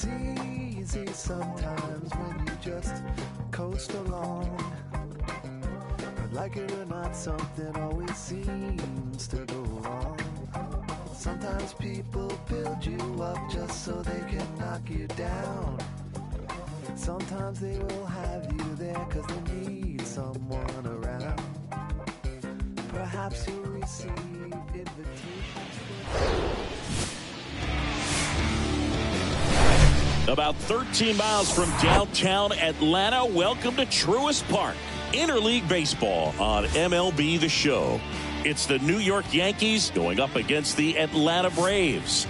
It's easy sometimes when you just coast along. But like it or not, something always seems to go wrong. Sometimes people build you up just so they can knock you down. Sometimes they will have you there cause they need someone around. Perhaps you'll receive invitations. About 13 miles from downtown Atlanta, welcome to Truist Park. Interleague Baseball on MLB The Show. It's the New York Yankees going up against the Atlanta Braves.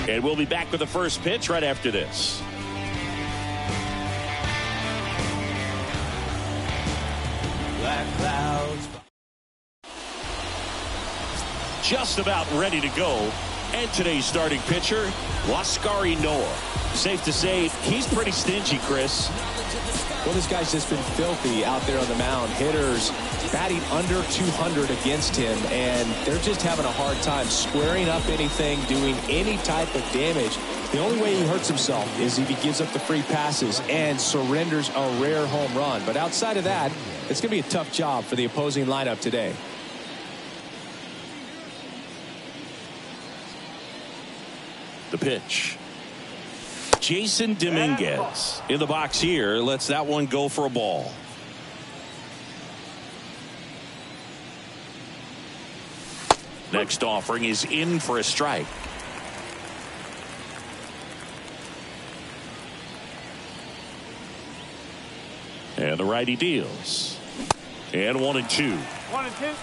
And we'll be back with the first pitch right after this. Black clouds. Just about ready to go. And today's starting pitcher, Huascar Noah. Safe to say, he's pretty stingy, Chris. Well, this guy's just been filthy out there on the mound. Hitters batting under 200 against him, and they're just having a hard time squaring up anything, doing any type of damage. The only way he hurts himself is if he gives up the free passes and surrenders a rare home run. But outside of that, it's going to be a tough job for the opposing lineup today. The pitch. Jason Dominguez in the box here. Lets that one go for a ball. Next offering is in for a strike. And the righty deals. And 1-2. 1-2.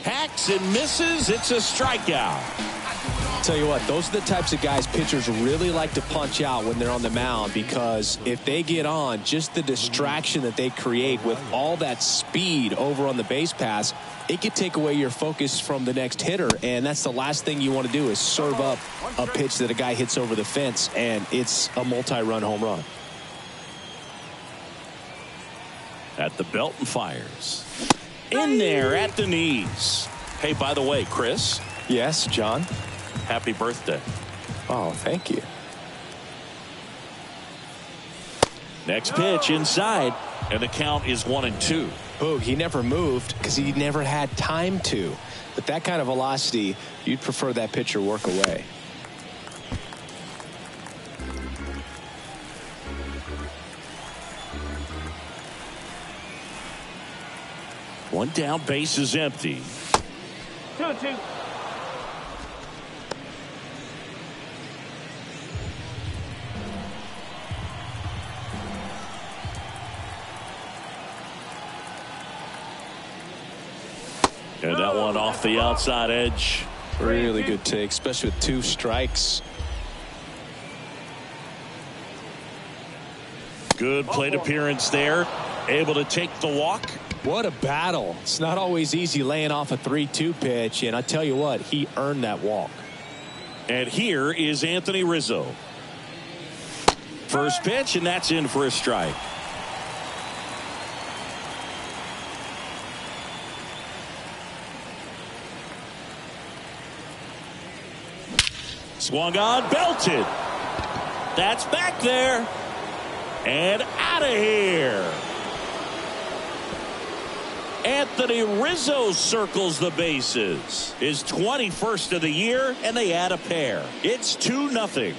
Hacks and misses. It's a strikeout. Tell you what, those are the types of guys pitchers really like to punch out when they're on the mound, because if they get on, just the distraction that they create with all that speed over on the base pass, it could take away your focus from the next hitter, and that's the last thing you want to do is serve up a pitch that a guy hits over the fence, and it's a multi-run home run. At the belt and fires. In there at the knees. Hey, by the way, Chris. Yes, John. Happy birthday. Oh, thank you. Next pitch inside, and the count is 1-2. Boog, he never moved because he never had time to. But that kind of velocity, you'd prefer that pitcher work away. One down, base is empty. 2-2. And that one off the outside edge. Really good take, especially with 2 strikes. Good plate appearance there. Able to take the walk. What a battle. It's not always easy laying off a 3-2 pitch, and I tell you what, he earned that walk. And here is Anthony Rizzo. First pitch, and that's in for a strike. Swung on, belted. That's back there. And out of here. Anthony Rizzo circles the bases. His 21st of the year, and they add a pair. It's 2-0.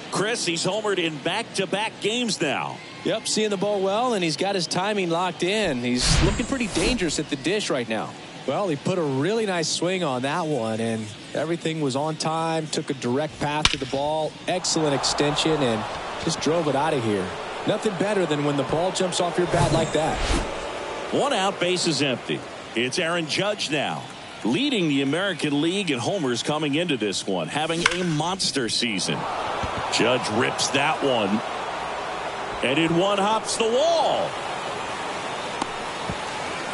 Chris, he's homered in back-to-back games now. Yep, seeing the ball well, and he's got his timing locked in. He's looking pretty dangerous at the dish right now. Well, he put a really nice swing on that one, and everything was on time, took a direct path to the ball, excellent extension, and just drove it out of here. Nothing better than when the ball jumps off your bat like that. 1 out, base is empty. It's Aaron Judge now, leading the American League in homers coming into this one, having a monster season. Judge rips that one, and in one hops the wall.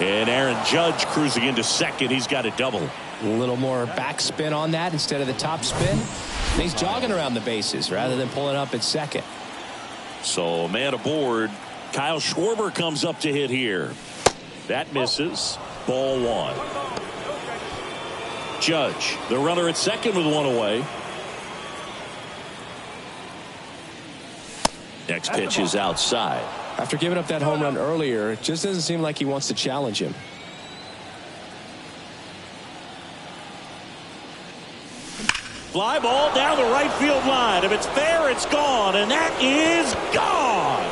And Aaron Judge cruising into second. He's got a double. A little more backspin on that instead of the top spin. And he's jogging around the bases rather than pulling up at second. So man aboard. Kyle Schwarber comes up to hit here. That misses. Ball one. Judge, the runner at second with one away. Next pitch is outside. After giving up that home run earlier, it just doesn't seem like he wants to challenge him. Fly ball down the right field line. If it's fair, it's gone, and that is gone.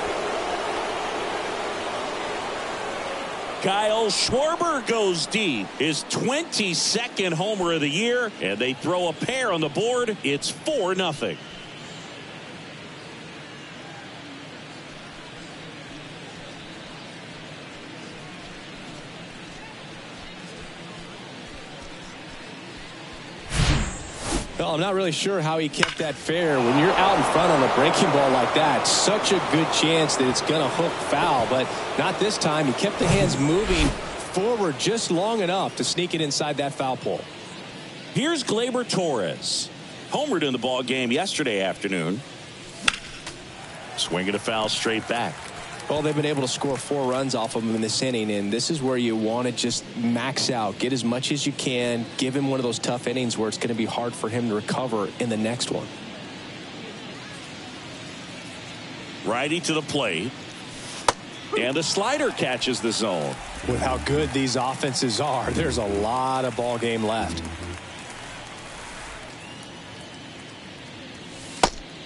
Kyle Schwarber goes deep. His 22nd homer of the year, and they throw a pair on the board. It's 4-0. Well, I'm not really sure how he kept that fair. When you're out in front on a breaking ball like that, such a good chance that it's going to hook foul, but not this time. He kept the hands moving forward just long enough to sneak it inside that foul pole. Here's Gleyber Torres. Homered in the ball game yesterday afternoon. Swinging a foul straight back. Well, they've been able to score 4 runs off of him in this inning, and this is where you want to just max out, get as much as you can, give him one of those tough innings where it's going to be hard for him to recover in the next one. Righty to the plate, and the slider catches the zone. With how good these offenses are, there's a lot of ball game left.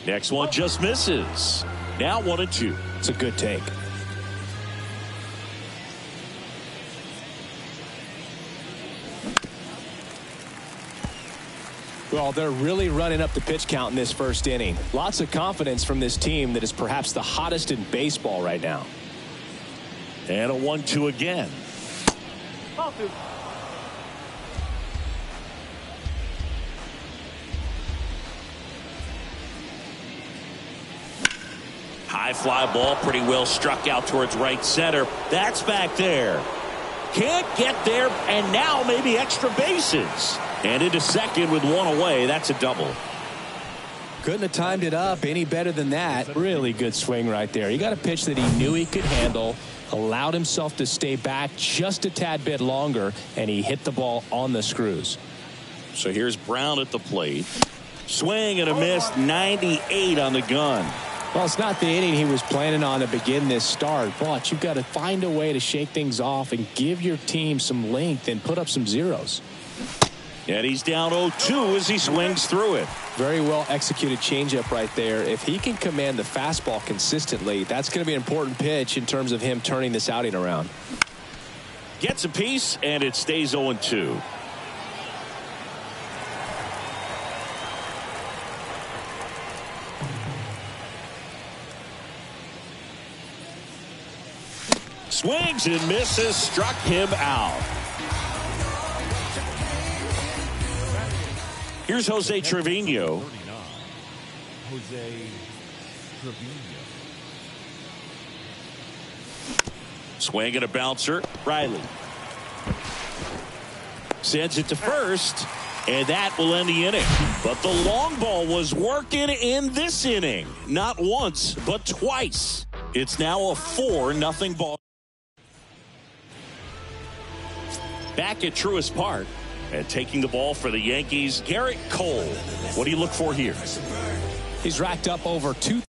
Next one just misses. Now 1-2. It's a good take. Well, they're really running up the pitch count in this first inning. Lots of confidence from this team that is perhaps the hottest in baseball right now. And a 1-2 again. High fly ball, pretty well struck out towards right center. That's back there. Can't get there, and now maybe extra bases. And into second with one away. That's a double. Couldn't have timed it up any better than that. Really good swing right there. He got a pitch that he knew he could handle, allowed himself to stay back just a tad bit longer, and he hit the ball on the screws. So here's Brown at the plate. Swing and a miss, 98 on the gun. Well, it's not the inning he was planning on to begin this start, but you've got to find a way to shake things off and give your team some length and put up some zeros. And he's down 0-2 as he swings through it. Very well executed changeup right there. If he can command the fastball consistently, that's going to be an important pitch in terms of him turning this outing around. Gets a piece, and it stays 0-2. Swings and misses, struck him out. Here's Jose Trevino. Jose Trevino. Swing and a bouncer. Riley sends it to first, and that will end the inning. But the long ball was working in this inning. Not once, but twice. It's now a 4-0 ball. Back at Truist Park, and taking the ball for the Yankees, Garrett Cole. What do you look for here? He's racked up over 2.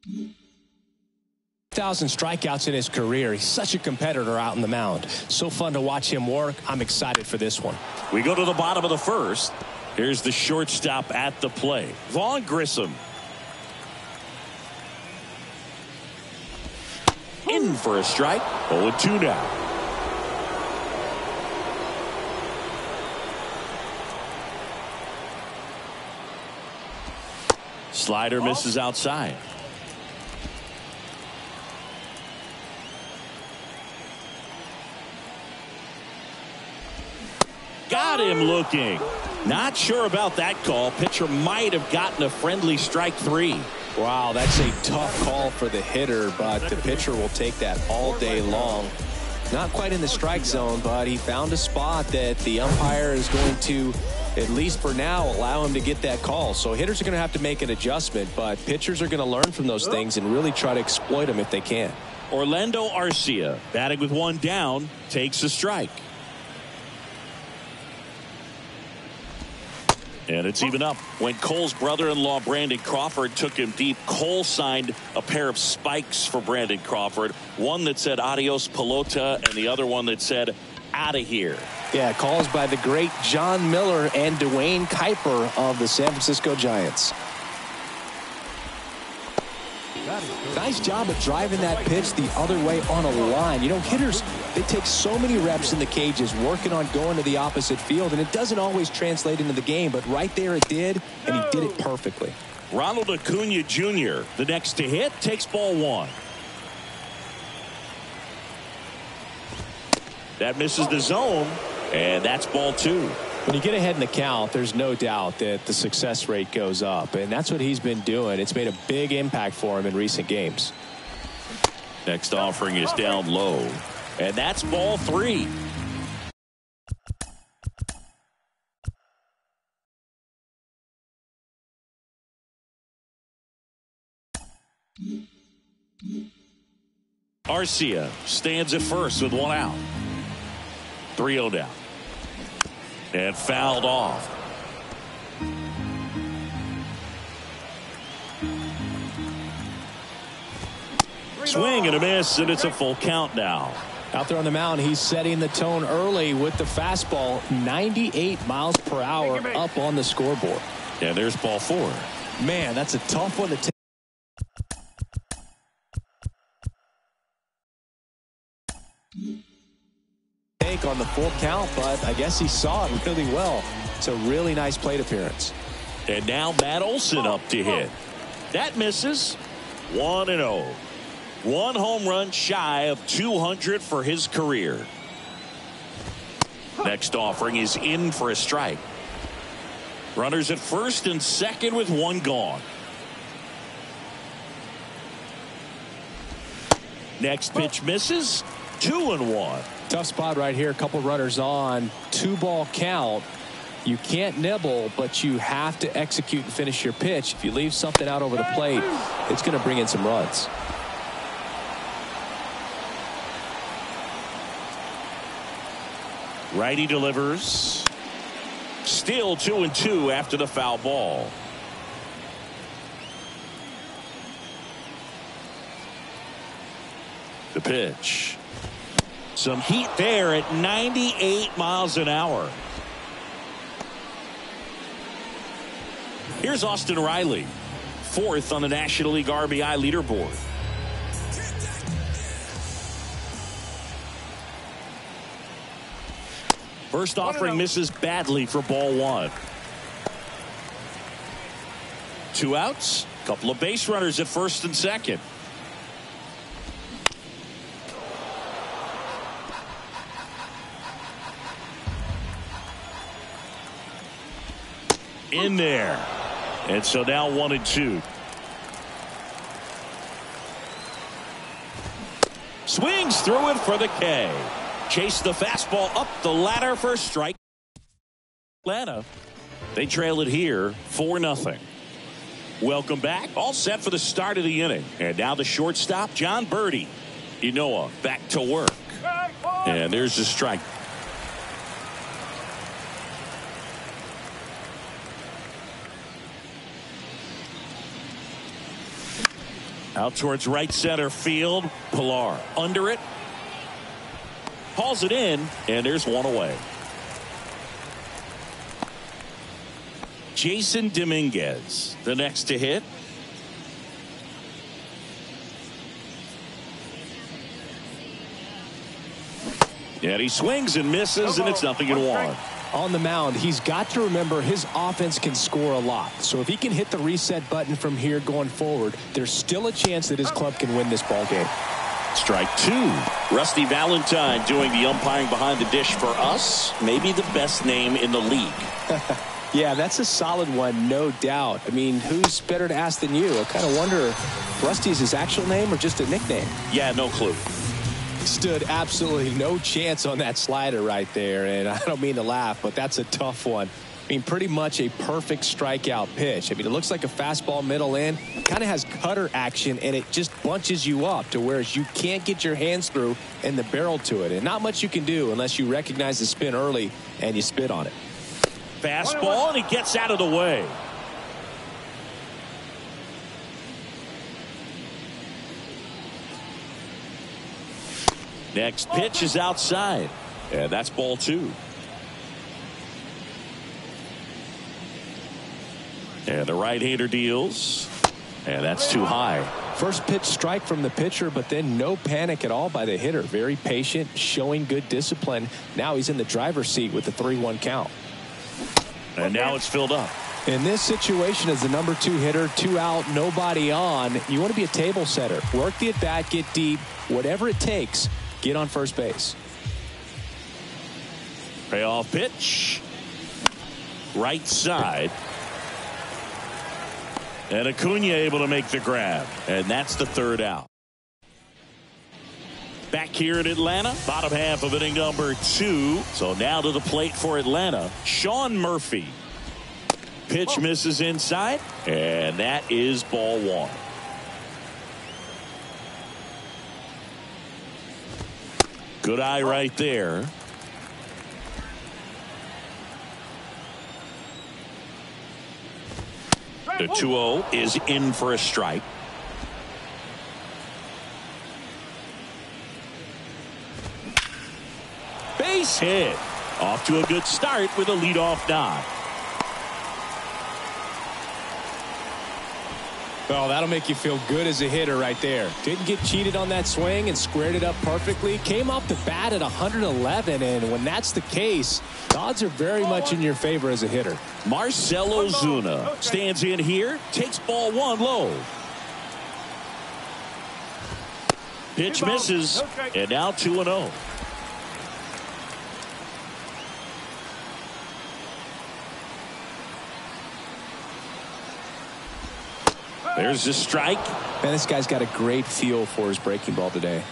1,000 strikeouts in his career. He's such a competitor out on the mound. So fun to watch him work. I'm excited for this one. We go to the bottom of the first. Here's the shortstop at the plate, Vaughn Grissom. In for a strike. 0-2 now. Slider misses outside. Got him looking. Not sure about that call. Pitcher might have gotten a friendly strike 3. Wow, that's a tough call for the hitter, but the pitcher will take that all day long. Not quite in the strike zone, but he found a spot that the umpire is going to, at least for now, allow him to get that call. So hitters are going to have to make an adjustment, but pitchers are going to learn from those things and really try to exploit them if they can. Orlando Arcia, batting with one down, takes a strike. And it's even up. When Cole's brother-in-law, Brandon Crawford, took him deep, Cole signed a pair of spikes for Brandon Crawford. One that said adios pelota and the other one that said out of here. Yeah, calls by the great John Miller and Dwayne Kuiper of the San Francisco Giants. Nice job of driving that pitch the other way on a line. You know, hitters, they take so many reps in the cages working on going to the opposite field, and it doesn't always translate into the game, but right there it did, and he did it perfectly. Ronald Acuna Jr., the next to hit, takes ball 1. That misses the zone, and that's ball 2. When you get ahead in the count, there's no doubt that the success rate goes up, and that's what he's been doing. It's made a big impact for him in recent games. Next offering is down low, and that's ball 3. Arcia stands at first with one out. 3-0 down. And fouled off. Swing and a miss, and it's a full count now. Out there on the mound, he's setting the tone early with the fastball, 98 miles per hour up on the scoreboard. And there's ball 4. Man, that's a tough one to take. On the full count, but I guess he saw it really well. It's a really nice plate appearance. And now Matt Olson up to hit. That misses. 1-0. One home run shy of 200 for his career. Next offering is in for a strike. Runners at first and second with one gone. Next pitch misses. 2-1. Tough spot right here. A couple runners on. 2-ball count. You can't nibble, but you have to execute and finish your pitch. If you leave something out over the plate, it's going to bring in some runs. Righty delivers. Still 2-2 after the foul ball. The pitch. Some heat there at 98 miles an hour. Here's Austin Riley, 4th on the National League RBI leaderboard. First offering misses badly for ball 1. 2 outs, couple of base runners at first and second. In there. And so now 1-2. Swings through it for the K. Chase the fastball up the ladder for a strike. Atlanta, they trail it here 4-0. Welcome back. All set for the start of the inning. And now the shortstop, John Birdie. Inoa back to work. And there's the strike. Out towards right center field. Pilar under it. Hauls it in, and there's one away. Jason Dominguez, the next to hit. And he swings and misses, and it's 0-1. On the mound, he's got to remember his offense can score a lot. So if he can hit the reset button from here going forward, there's still a chance that his club can win this ball game. Strike two. Rusty Valentine doing the umpiring behind the dish for us. Maybe the best name in the league. Yeah, that's a solid one, no doubt. I mean, who's better to ask than you? I kind of wonder if Rusty is his actual name or just a nickname. Yeah, no clue. Stood absolutely no chance on that slider right there, and I don't mean to laugh, but that's a tough one. I mean, pretty much a perfect strikeout pitch. I mean, it looks like a fastball middle in, kind of has cutter action, and it just bunches you up to where you can't get your hands through and the barrel to it, and not much you can do unless you recognize the spin early and you spit on it. Fastball, and he gets out of the way. Next pitch is outside, and that's ball two. And the right-hander deals, and that's too high. First pitch strike from the pitcher, but then no panic at all by the hitter. Very patient, showing good discipline. Now he's in the driver's seat with the 3-1 count. And now it's filled up. In this situation, as the number 2 hitter, 2 out, nobody on, you want to be a table setter. Work the at-bat, get deep, whatever it takes, get on first base. Payoff pitch. Right side. And Acuna able to make the grab. And that's the 3rd out. Back here in Atlanta, bottom half of inning number 2. So now to the plate for Atlanta, Sean Murphy. Pitch misses inside, and that is ball 1. Good eye right there. The 2-0 is in for a strike. Base hit. Off to a good start with a leadoff nod. Well, that'll make you feel good as a hitter right there. Didn't get cheated on that swing and squared it up perfectly. Came off the bat at 111, and when that's the case, the odds are very much in your favor as a hitter. Marcell Ozuna stands in here, takes ball 1 low. Pitch misses, and now 2-0. There's the strike. Man, this guy's got a great feel for his breaking ball today.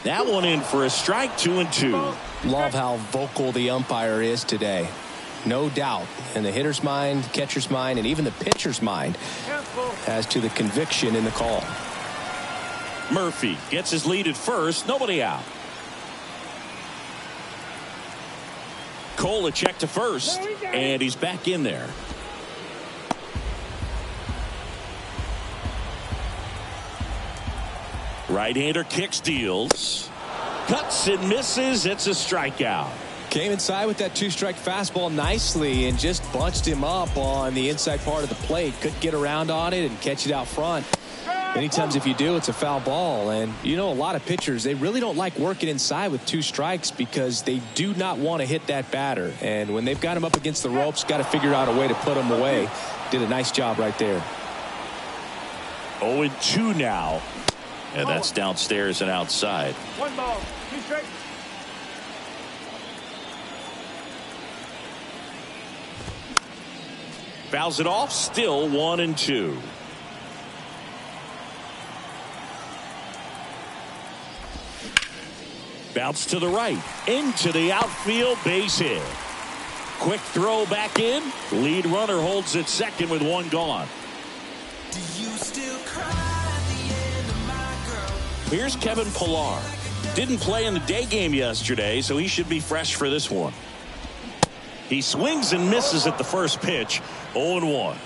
That one in for a strike, 2-2. Love how vocal the umpire is today. No doubt. In the hitter's mind, catcher's mind, and even the pitcher's mind as to the conviction in the call. Murphy gets his lead at first. Nobody out. Cole a check to first, and he's back in there. Right-hander kicks, deals, cuts and misses. It's a strikeout. Came inside with that 2-strike fastball nicely and just bunched him up on the inside part of the plate. Couldn't get around on it and catch it out front. Many times if you do, it's a foul ball. And you know, a lot of pitchers, they really don't like working inside with 2 strikes because they do not want to hit that batter. And when they've got him up against the ropes, got to figure out a way to put him away. Did a nice job right there. 0-2 now. And that's downstairs and outside. 1 ball, 2 strikes. Fouls it off, still 1-2. Bounce to the right, into the outfield, base hit. Quick throw back in. Lead runner holds at second with 1 gone. Do you still cry at the end of my girl? Here's Kevin Pilar. Didn't play in the day game yesterday, so he should be fresh for this one. He swings and misses at the first pitch. 0-1.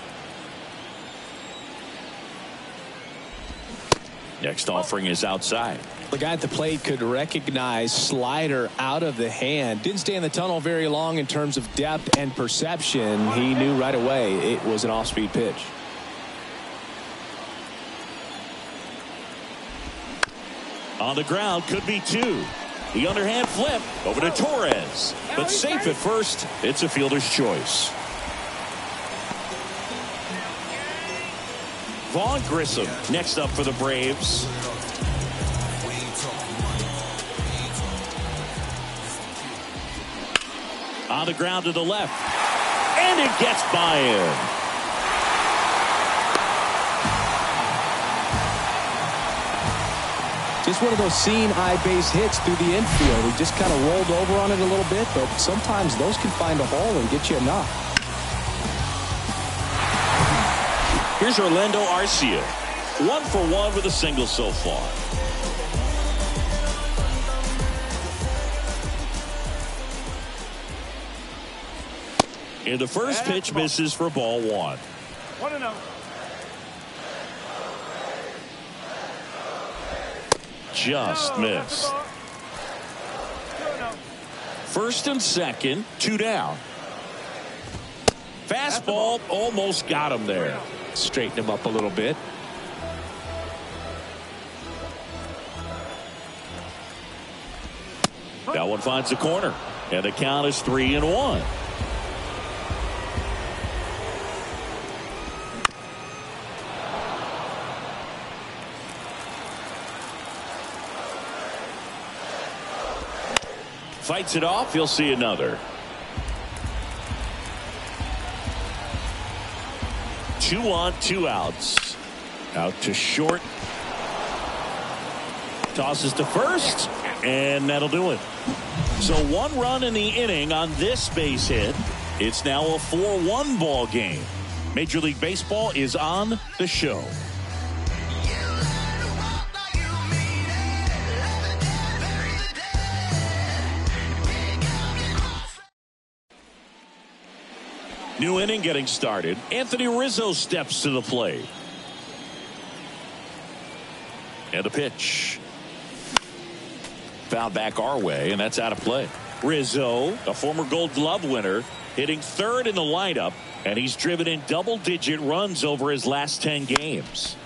Next offering is outside. The guy at the plate could recognize slider out of the hand. Didn't stay in the tunnel very long in terms of depth and perception. He knew right away it was an off-speed pitch. On the ground, could be 2. The underhand flip over to Torres, but safe at first. It's a fielder's choice. Vaughn Grissom next up for the Braves. On the ground to the left, and it gets by him. Just one of those seeing eye base hits through the infield. He just kind of rolled over on it a little bit, but sometimes those can find a hole and get you a knock. Here's Orlando Arcia, 1 for 1 with a single so far. And the first pitch misses for ball 1. 1-0. Just missed. First and second, 2 down. Fastball almost got him there. Straighten him up a little bit. That one finds the corner, and the count is 3-1. Fights it off. He'll see another. 2 on, 2 outs. Out to short. Tosses to first, and that'll do it. So 1 run in the inning on this base hit. It's now a 4-1 ball game. Major League Baseball is on the show. New inning getting started. Anthony Rizzo steps to the plate. And a pitch. Fouled back our way, and that's out of play. Rizzo, a former Gold Glove winner, hitting 3rd in the lineup, and he's driven in double-digit runs over his last 10 games.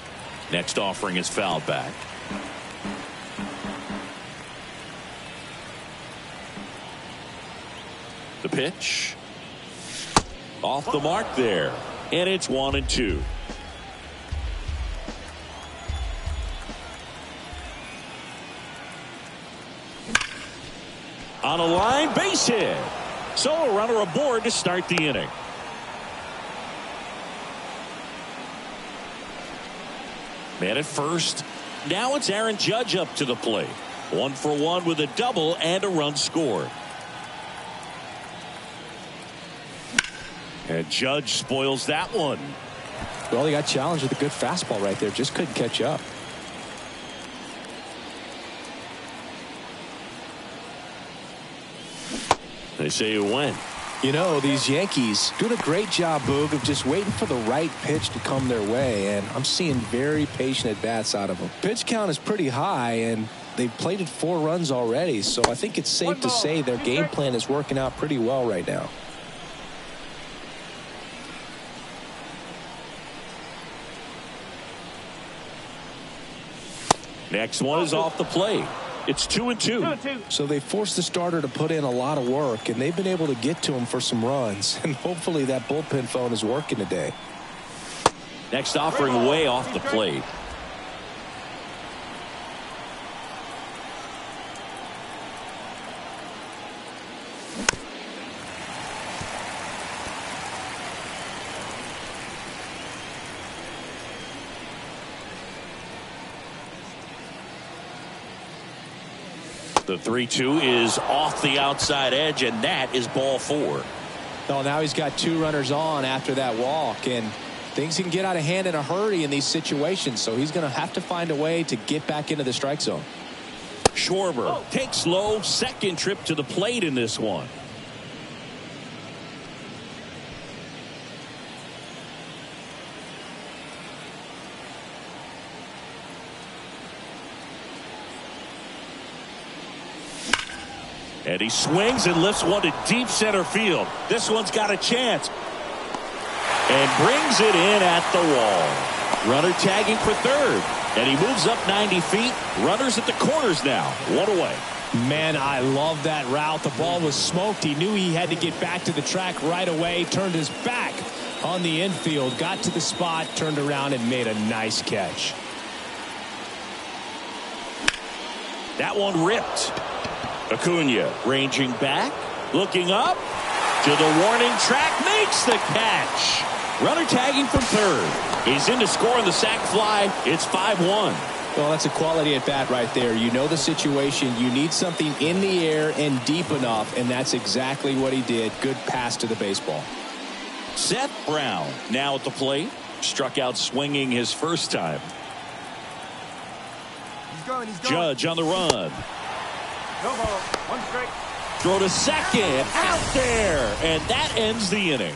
Next offering is fouled back. The pitch. Off the mark there, and it's 1-2. On a line, base hit. So a runner aboard to start the inning. Man at first. Now it's Aaron Judge up to the plate. 1 for 1 with a double and a run scored. And Judge spoils that one. Well, he got challenged with a good fastball right there. Just couldn't catch up. They say you win. You know, these Yankees doing a great job, Boog, of just waiting for the right pitch to come their way. And I'm seeing very patient at-bats out of them. Pitch count is pretty high, and they've plated 4 runs already. So I think it's safe to say their game plan is working out pretty well right now. Next one is off the plate. It's 2-2. So they forced the starter to put in a lot of work, and they've been able to get to him for some runs. And hopefully that bullpen phone is working today. Next offering way off the plate. The 3-2 is off the outside edge, and that is ball 4. Oh, now he's got 2 runners on after that walk, and things can get out of hand in a hurry in these situations, so he's going to have to find a way to get back into the strike zone. Schwarber takes low, second trip to the plate in this one. And he swings and lifts one to deep center field. This one's got a chance. And brings it in at the wall. Runner tagging for third. And he moves up 90 feet. Runners at the corners now. One away. Man, I love that route. The ball was smoked. He knew he had to get back to the track right away. Turned his back on the infield. Got to the spot. Turned around and made a nice catch. That one ripped. Acuna ranging back. Looking up. To the warning track. Makes the catch. Runner tagging from third. He's in to score on the sac fly. It's 5-1. Well, that's a quality at bat right there. You know the situation. You need something in the air and deep enough, and that's exactly what he did. Good pass to the baseball. Seth Brown now at the plate. Struck out swinging his first time. He's going. Judge on the run. No ball. One strike. Throw to second. Out there. And that ends the inning.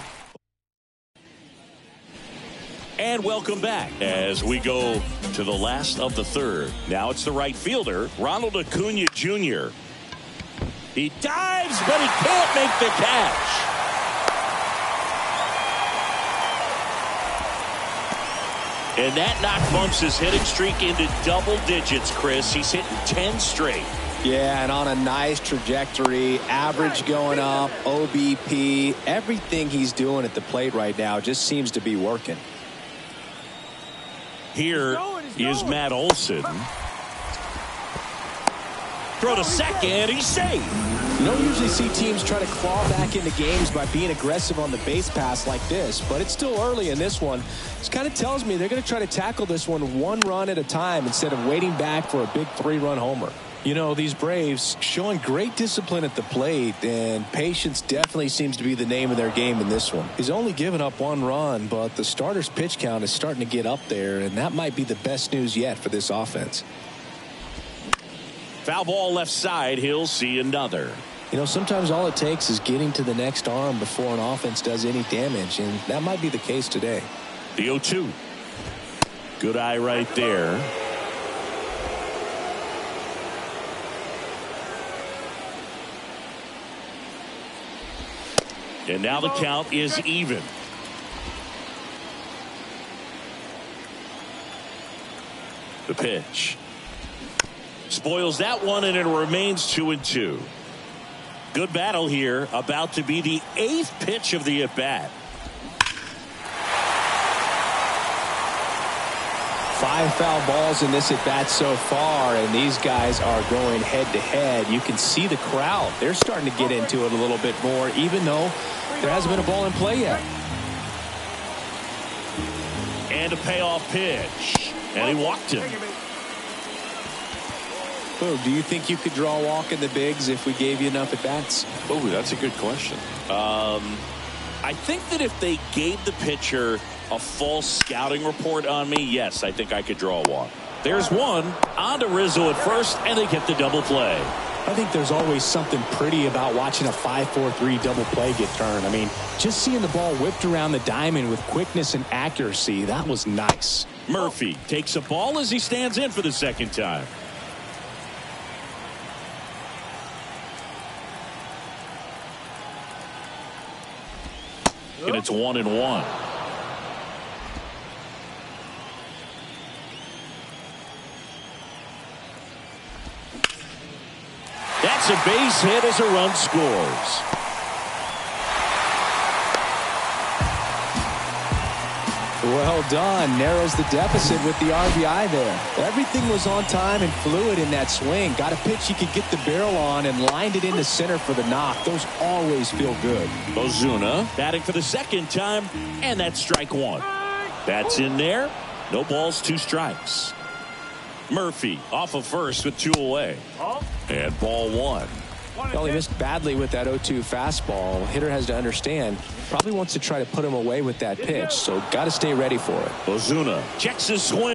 And welcome back as we go to the last of the third. Now it's the right fielder, Ronald Acuna Jr. He dives, but he can't make the catch. And that knocked Bunch's hitting streak into double digits, Chris. He's hitting 10 straight. Yeah, and on a nice trajectory, average going up, OBP, everything he's doing at the plate right now just seems to be working. Here is Matt Olson. Throw to second. He's safe. You don't usually see teams try to claw back into games by being aggressive on the base pass like this, but it's still early in this one. This kind of tells me they're going to try to tackle this one run at a time instead of waiting back for a big 3-run homer. You know, these Braves showing great discipline at the plate, and patience definitely seems to be the name of their game in this one. He's only given up 1 run, but the starter's pitch count is starting to get up there, and that might be the best news yet for this offense. Foul ball left side. He'll see another. You know, sometimes all it takes is getting to the next arm before an offense does any damage, and that might be the case today. The 0-2. Good eye right there. And now the count is even. The pitch. Spoils that one, and it remains 2-2. Good battle here. About to be the 8th pitch of the at-bat. 5 foul balls in this at-bat so far, and these guys are going head-to-head. You can see the crowd. They're starting to get into it a little bit more, even though there hasn't been a ball in play yet. And a payoff pitch. And he walked him. Oh, do you think you could draw a walk in the bigs if we gave you enough at-bats? Oh, that's a good question. I think that if they gave the pitcher a false scouting report on me, yes, I think I could draw a walk. There's one. On to Rizzo at first, and they get the double play. I think there's always something pretty about watching a 5-4-3 double play get turned. I mean, just seeing the ball whipped around the diamond with quickness and accuracy, that was nice. Murphy takes a ball as he stands in for the second time. And it's 1-1. That's a base hit as a run scores. Well done. Narrows the deficit with the RBI there. Everything was on time and fluid in that swing. Got a pitch he could get the barrel on and lined it into center for the knock. Those always feel good. Ozuna batting for the second time, and that's strike 1. That's in there. No balls, 2 strikes. Murphy off of first with 2 away. And ball 1. Well, he missed badly with that 0-2 fastball. Hitter has to understand, probably wants to try to put him away with that pitch, so got to stay ready for it. Ozuna checks his swing.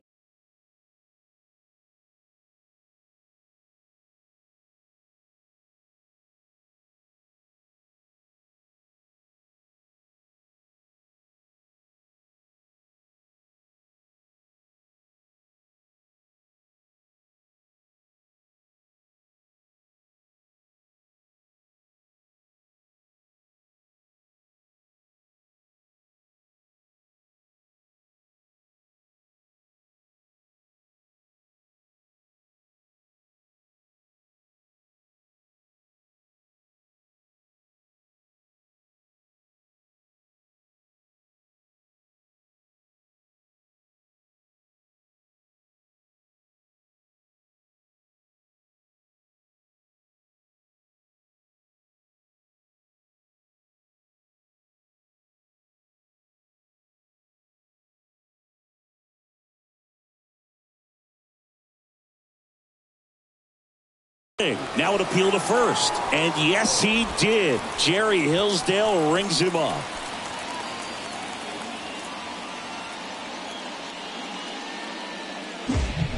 Now an appeal to first. And yes, he did. Jerry Hillsdale rings him up.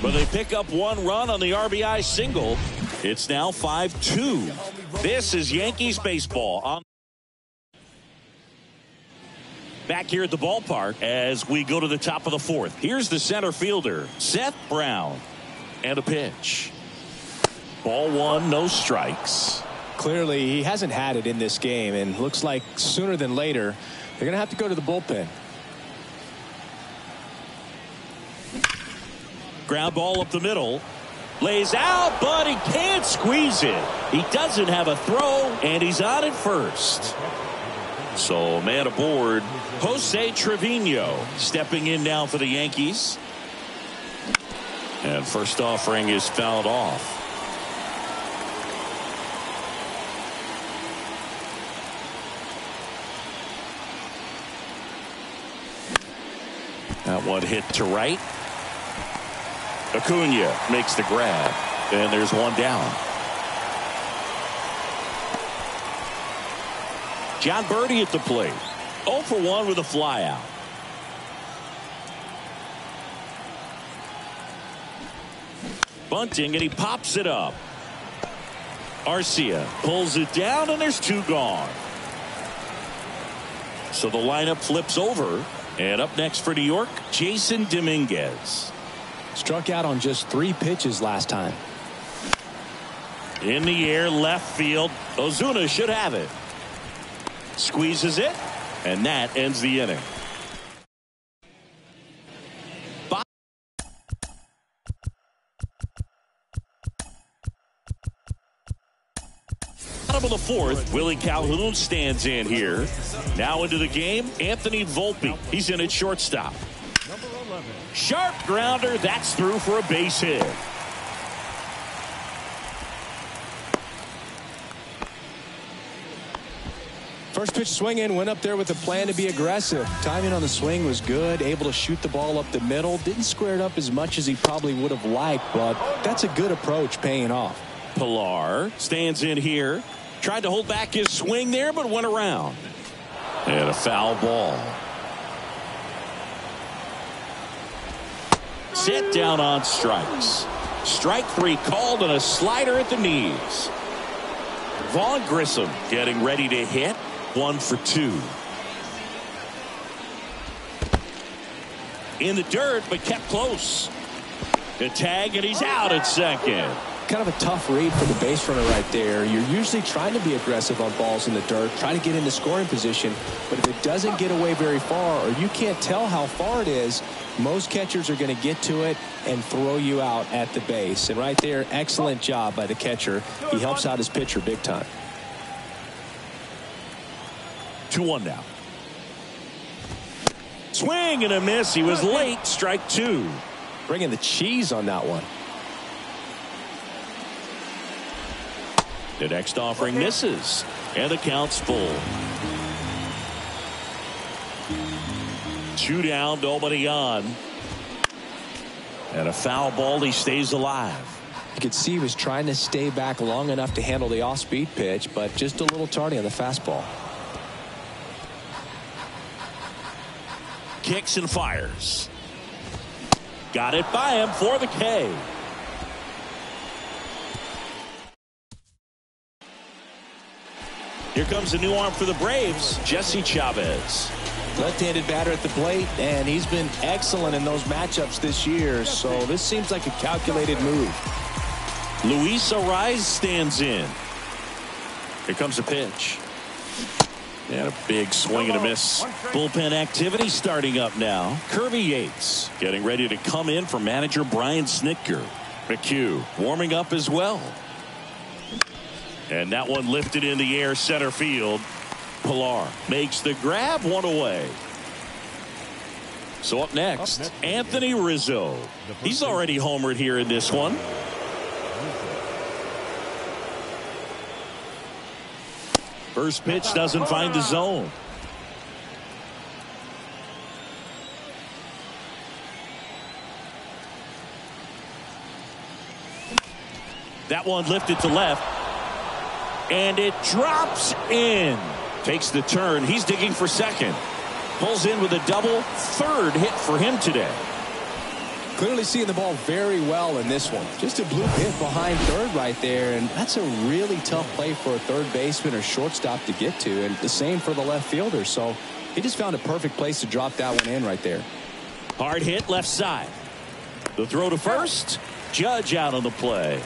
But they pick up one run on the RBI single. It's now 5-2. This is Yankees baseball. Back here at the ballpark as we go to the top of the fourth. Here's the center fielder, Seth Brown. And a pitch. Ball one, no strikes. Clearly, he hasn't had it in this game, and looks like sooner than later, they're going to have to go to the bullpen. Ground ball up the middle. Lays out, but he can't squeeze it. He doesn't have a throw, and he's on at first. So, man aboard, Jose Trevino stepping in now for the Yankees. And first offering is fouled off. That one hit to right. Acuna makes the grab. And there's one down. John Birdie at the plate. 0 for 1 with a flyout. Bunting, and he pops it up. Arcia pulls it down, and there's two gone. So the lineup flips over. And up next for New York, Jason Dominguez. Struck out on just 3 pitches last time. In the air, left field. Ozuna should have it. Squeezes it, and that ends the inning. Bottom of the fourth, Willie Calhoun stands in here. Now into the game, Anthony Volpe. He's in at shortstop. Sharp grounder, that's through for a base hit. First pitch swinging, went up there with a plan to be aggressive. Timing on the swing was good, able to shoot the ball up the middle. Didn't square it up as much as he probably would have liked, but that's a good approach paying off. Pilar stands in here. Tried to hold back his swing there, but went around. And a foul ball. Set down on strikes. Strike 3 called on a slider at the knees. Vaughn Grissom getting ready to hit. 1 for 2. In the dirt, but kept close. The tag, and he's out at second. Kind of a tough read for the base runner right there. You're usually trying to be aggressive on balls in the dirt, try to get into scoring position, but if it doesn't get away very far, or you can't tell how far it is, most catchers are going to get to it and throw you out at the base. And right there, excellent job by the catcher. He helps out his pitcher big time. 2-1 now. Swing and a miss. He was late. Strike 2. Bringing the cheese on that one. The next offering misses, and the count's full. 2 down, nobody on. And a foul ball, he stays alive. You could see he was trying to stay back long enough to handle the off-speed pitch, but just a little tardy on the fastball. Kicks and fires. Got it by him for the K. Here comes a new arm for the Braves, Jesse Chavez. Left-handed batter at the plate, and he's been excellent in those matchups this year, so this seems like a calculated move. Luis Arraez stands in. Here comes a pitch. And a big swing and a miss. Bullpen activity starting up now. Kirby Yates getting ready to come in for manager Brian Snitker. McHugh warming up as well. And that one lifted in the air center field. Pilar makes the grab, 1 away. So up next, Anthony Rizzo. He's already homered here in this one. First pitch doesn't find the zone. That one lifted to left. And it drops in. Takes the turn. He's digging for second. Pulls in with a double. Third hit for him today. Clearly seeing the ball very well in this one. Just a blue hit behind third right there, and that's a really tough play for a third baseman or shortstop to get to, and the same for the left fielder. So he just found a perfect place to drop that one in right there. Hard hit left side. The throw to first. Judge out on the play.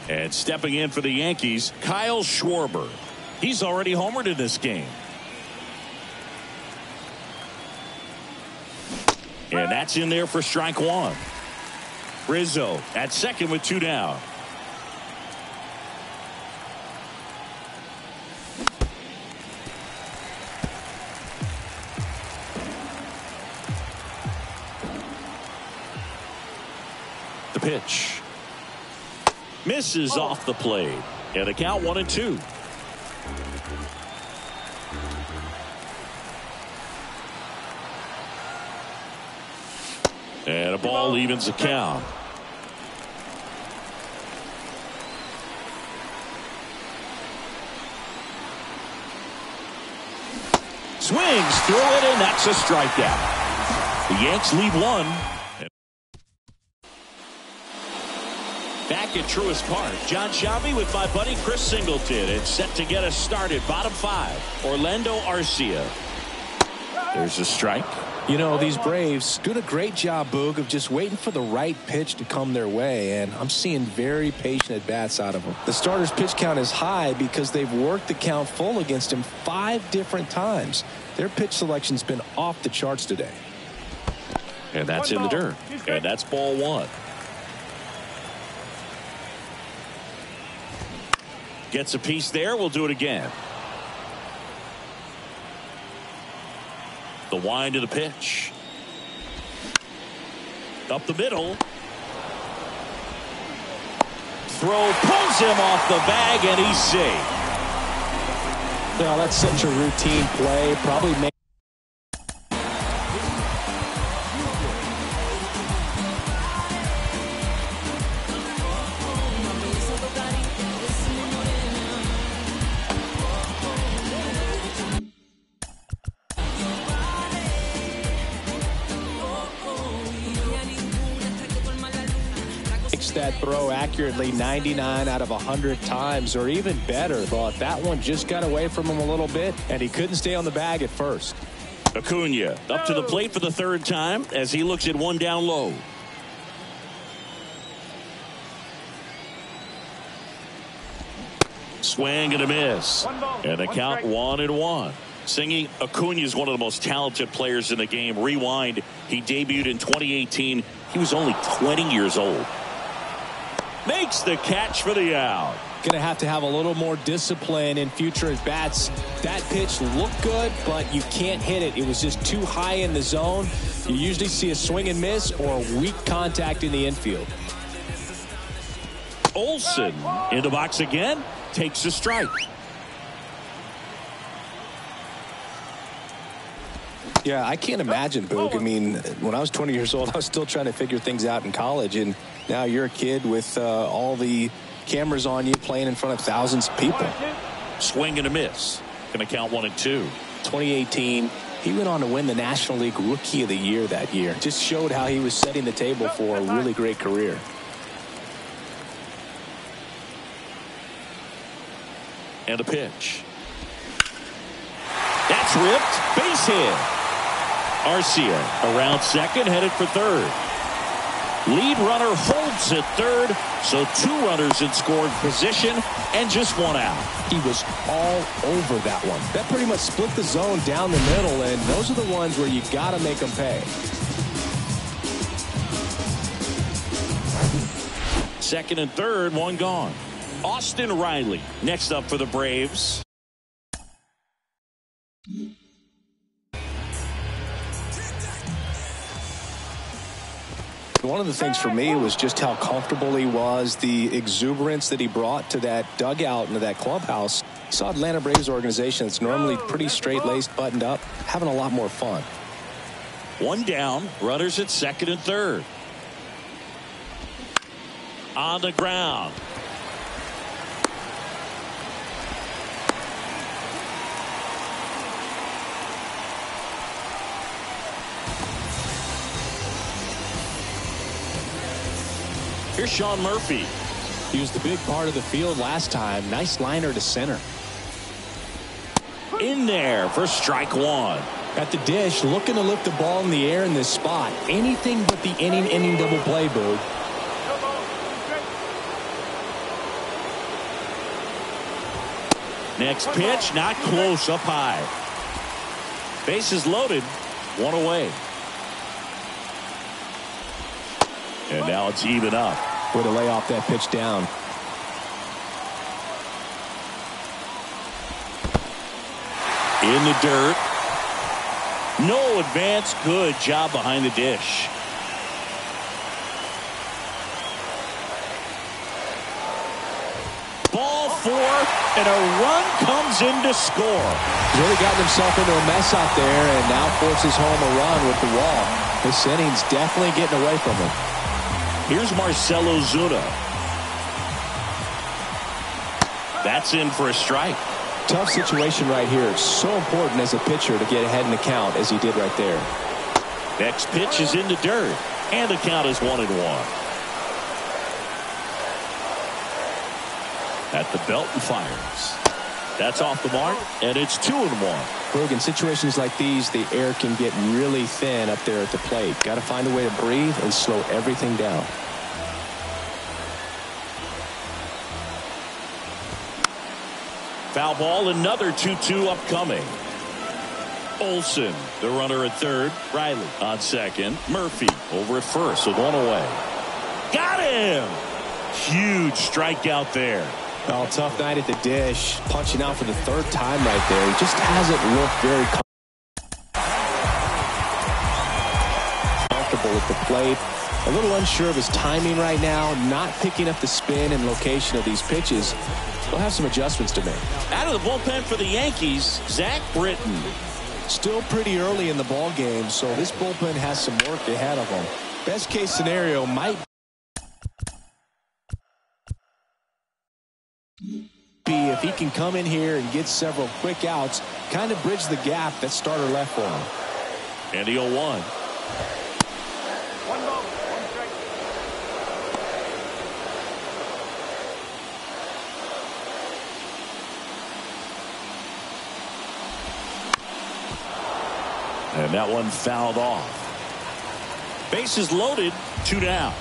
And stepping in for the Yankees, Kyle Schwarber. He's already homered in this game. And that's in there for strike one. Rizzo at second with 2 down. The pitch. Misses off the plate. And the count 1-2. And a ball evens the count. Swings through it, and that's a strikeout. The Yanks lead 1. Back at Truist Park, John Shelby with my buddy Chris Singleton. It's set to get us started. Bottom 5, Orlando Arcia. There's a strike. You know, these Braves doing a great job, Boog, of just waiting for the right pitch to come their way, and I'm seeing very patient at-bats out of them. The starter's pitch count is high because they've worked the count full against him 5 different times. Their pitch selection's been off the charts today. And that's in the dirt. And that's ball 1. Gets a piece there. We'll do it again. The wind of the pitch. Up the middle. Throw pulls him off the bag, and he's safe. Well, that's such a routine play. Probably make. That throw accurately 99 out of 100 times, or even better. But that one just got away from him a little bit, and he couldn't stay on the bag at first. Acuna up to the plate for the 3rd time as he looks at 1 down low. Swing and a miss. And the count 1-1. Singing Acuna is one of the most talented players in the game. Rewind, he debuted in 2018. He was only 20 years old. Makes the catch for the out. Going to have a little more discipline in future at bats. That pitch looked good, but you can't hit it. It was just too high in the zone. You usually see a swing and miss or weak contact in the infield. Olsen in the box again. Takes a strike. Yeah, I can't imagine, Boog. I mean, when I was 20 years old, I was still trying to figure things out in college, and now you're a kid with all the cameras on you, playing in front of thousands of people. Swing and a miss. Going to count 1-2. 2018, he went on to win the National League Rookie of the Year that year. Just showed how he was setting the table for a really great career. And a pitch. That's ripped. Base hit. Arcia around second, headed for third. Lead runner holds at third, so 2 runners in scoring position and just 1 out. He was all over that one. That pretty much split the zone down the middle, and those are the ones where you got to make them pay. Second and third, 1 gone. Austin Riley next up for the Braves. One of the things for me was just how comfortable he was, the exuberance that he brought to that dugout and to that clubhouse. Saw Atlanta Braves organization that's normally pretty straight-laced, buttoned up, having a lot more fun. 1 down, runners at second and third. on the ground. Here's Sean Murphy. He was the big part of the field last time. Nice liner to center. In there for strike one. At the dish, looking to lift the ball in the air in this spot. Anything but the inning double play, Boog. Next pitch, not close, up high. Bases loaded, one away. And now it's even up. Way to lay off that pitch down. In the dirt. No advance. Good job behind the dish. Ball four, and a run comes in to score. He's really gotten himself into a mess out there and now forces home a run with the wall. This inning's definitely getting away from him. Here's Marcell Ozuna. That's in for a strike. Tough situation right here. It's so important as a pitcher to get ahead in the count as he did right there. Next pitch is in the dirt, and the count is 1-1. At the belt and fires. That's off the mark, and it's 2-1. Boog, in situations like these, the air can get really thin up there at the plate. Got to find a way to breathe and slow everything down. Foul ball, another 2-2 upcoming. Olsen, the runner at third. Riley on second. Murphy over at first with one away. Got him! Huge strikeout there. Oh, tough night at the dish. Punching out for the third time right there. He just hasn't looked very comfortable at the plate. A little unsure of his timing right now. Not picking up the spin and location of these pitches. He'll have some adjustments to make. Out of the bullpen for the Yankees, Zach Britton. Still pretty early in the ball game, so this bullpen has some work ahead of them. Best case scenario might be if he can come in here and get several quick outs, kind of bridge the gap that starter left for him. And the 0-1. 1 ball, 1 strike. And that one fouled off. Bases loaded, 2 down.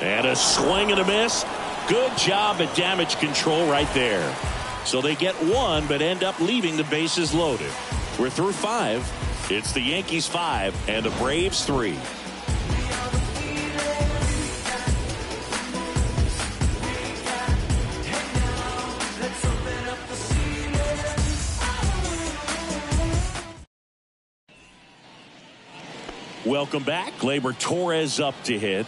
And a swing and a miss. Good job at damage control right there. So they get one, but end up leaving the bases loaded. We're through 5. It's the Yankees 5 and the Braves 3. Welcome back. Gleyber Torres up to hit.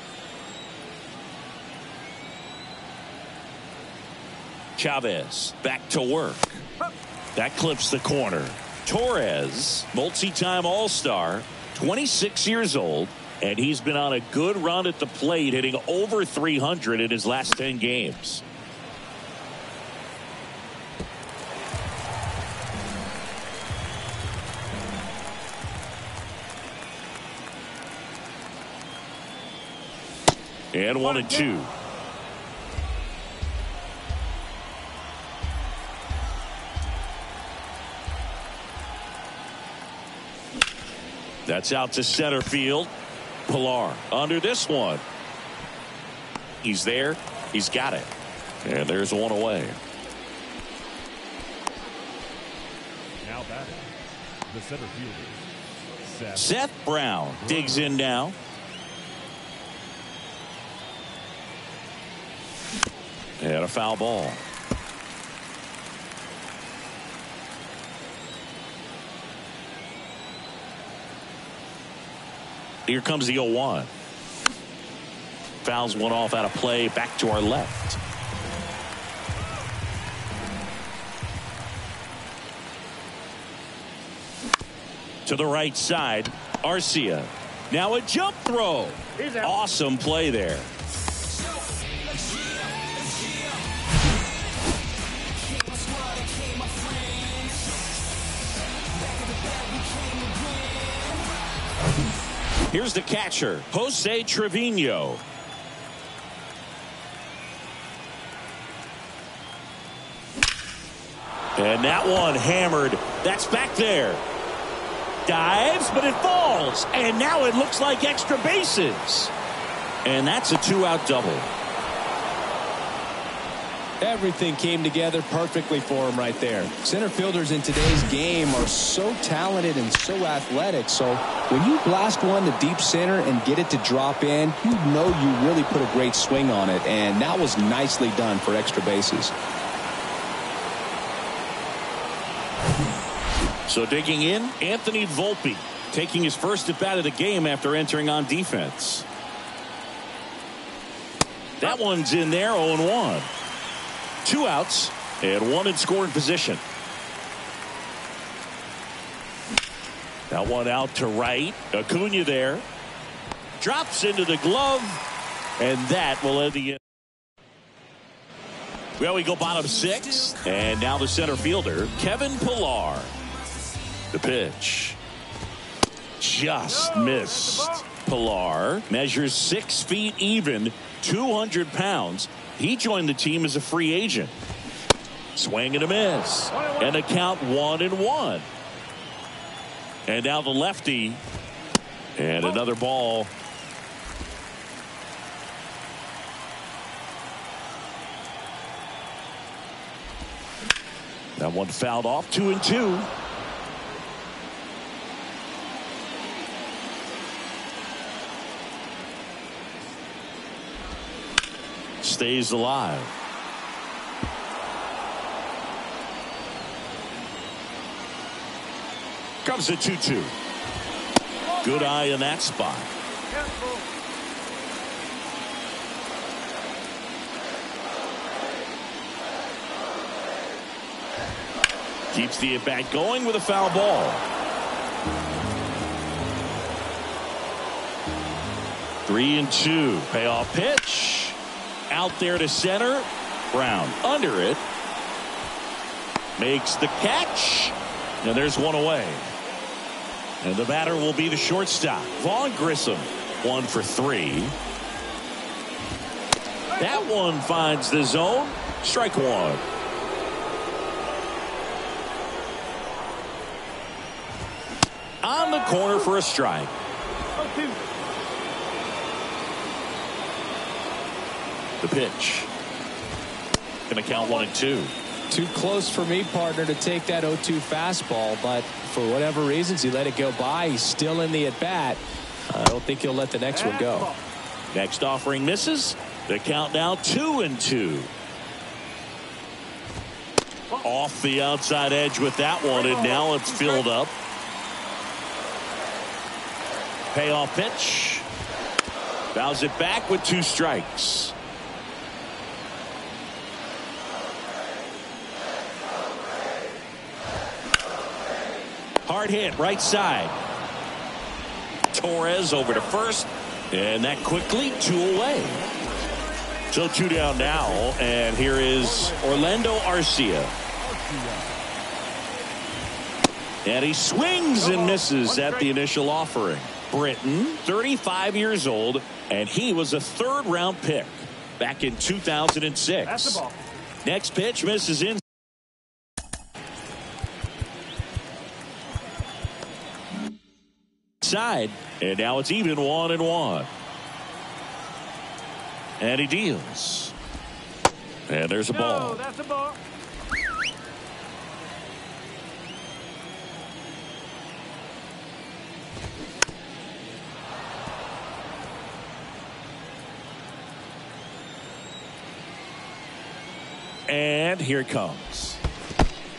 Chavez back to work. That clips the corner. Torres, multi-time All-Star, 26 years old, and he's been on a good run at the plate, hitting over 300 in his last 10 games. And 1-2. That's out to center field. Pilar under this one. He's there. He's got it. And there's one away. Now batting, the center fielder, Seth Brown digs in now. And a foul ball. Here comes the 0-1. Fouls one off out of play, back to our left. To the right side, Arcia. Now a jump throw. Awesome play there. Here's the catcher, Jose Trevino. And that one hammered. That's back there. Dives, but it falls. And now it looks like extra bases. And that's a 2-out double. Everything came together perfectly for him right there. Center fielders in today's game are so talented and so athletic. So when you blast one to deep center and get it to drop in, you know you really put a great swing on it. And that was nicely done for extra bases. So digging in, Anthony Volpe taking his first at bat of the game after entering on defense. That one's in there, 0-1. 2 outs and 1 in scoring position. That one out to right. Acuna there. Drops into the glove. And that will end the inning. Well, we go bottom 6. And now the center fielder, Kevin Pillar. The pitch. Just missed. Pillar measures 6 feet even, 200 pounds. He joined the team as a free agent. Swing and a miss. And a count 1-1. And now the lefty. And another ball. That one fouled off, 2-2. Stays alive. Comes a 2-2. Good eye in that spot. Keeps the at-bat going with a foul ball. 3-2. Payoff pitch. Out there to center. Brown under it. Makes the catch. And there's one away. And the batter will be the shortstop, Vaughn Grissom. 1 for 3. That one finds the zone. Strike 1. On the corner for a strike. The pitch. Gonna count 1-2. Too close for me, partner, to take that 0-2 fastball, but for whatever reasons he let it go by. He's still in the at bat. I don't think he'll let the next one go. Next offering misses. The count now 2-2. Off the outside edge with that one, and now it's filled up. Payoff pitch. Fouls it back with 2 strikes. Hard hit right side. Torres over to first, and that quickly 2 away. So 2 down now, and here is Orlando Arcia. And he swings and misses at the initial offering. Britton, 35 years old, and he was a 3rd-round pick back in 2006. That's the ball. Next pitch misses in. Side, and now it's even 1-1. And he deals. And there's a ball. That's a ball. And here it comes.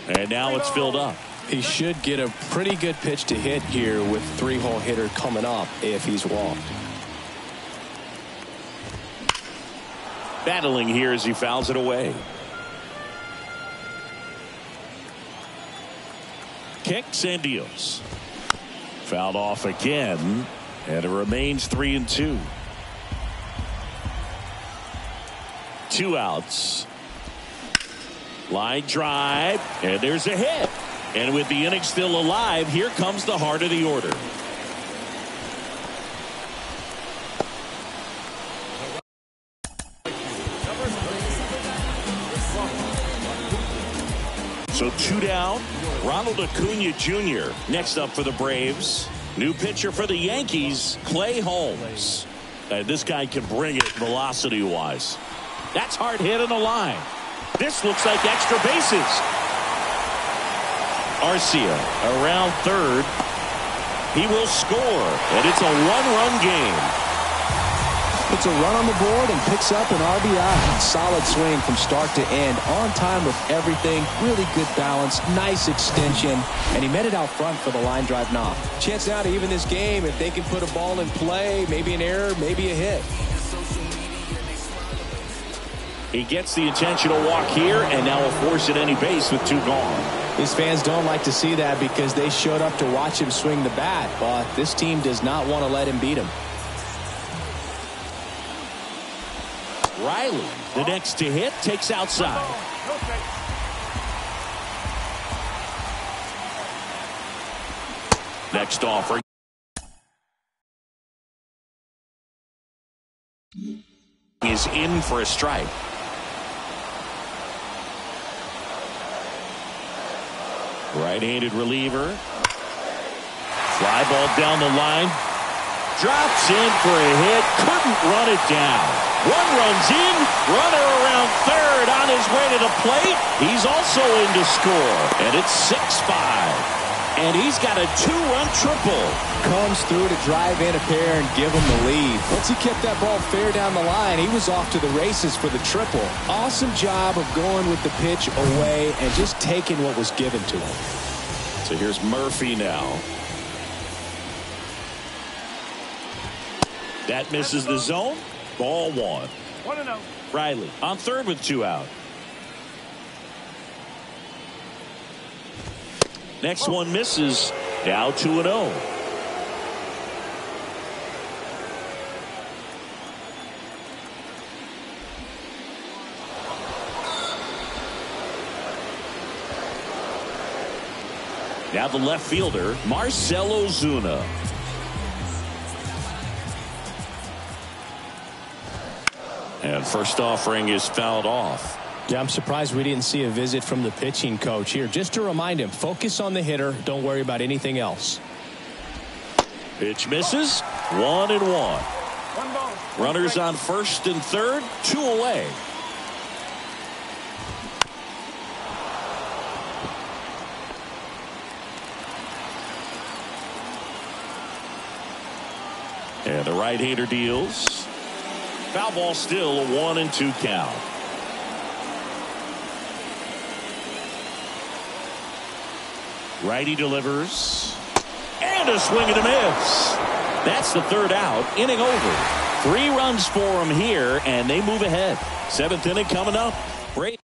And now it's filled up. He should get a pretty good pitch to hit here with 3-hole hitter coming up if he's walked. Battling here as he fouls it away. Kicks and deals. Fouled off again. And it remains 3-2. 2 outs. Line drive, and there's a hit. And with the inning still alive, here comes the heart of the order. So 2 down. Ronald Acuna Jr. next up for the Braves. New pitcher for the Yankees, Clay Holmes. And this guy can bring it velocity-wise. That's hard hit on the line. This looks like extra bases. Arcia around third. He will score, and it's a one-run game. Puts a run on the board and picks up an RBI. Solid swing from start to end. On time with everything. Really good balance. Nice extension. And he met it out front for the line drive knock. Chance now to even this game if they can put a ball in play. Maybe an error, maybe a hit. He gets the intentional walk here, and now a force at any base with 2 gone. His fans don't like to see that because they showed up to watch him swing the bat. But this team does not want to let him beat him. Riley, the next to hit, takes outside. Next offering is in for a strike. Right-handed reliever. Fly ball down the line. Drops in for a hit. Couldn't run it down. 1 runs in. Runner around third on his way to the plate. He's also in to score. And it's 6-5. And he's got a 2-run triple. Comes through to drive in a pair and give him the lead. Once he kept that ball fair down the line, he was off to the races for the triple. Awesome job of going with the pitch away and just taking what was given to him. So here's Murphy now. That misses the zone. Ball 1. 1-0. Riley on third with 2 out. Next one misses. Now 2-0. Now the left fielder, Marcell Ozuna. And first offering is fouled off. Yeah, I'm surprised we didn't see a visit from the pitching coach here. Just to remind him, focus on the hitter. Don't worry about anything else. Pitch misses. 1-1. 1 ball. Runners on first and third. 2 away. And the right-hander deals. Foul ball still, a 1-2 count. Righty delivers. And a swing and a miss. That's the 3rd out. Inning over. 3 runs for him here, and they move ahead. 7th inning coming up. Great.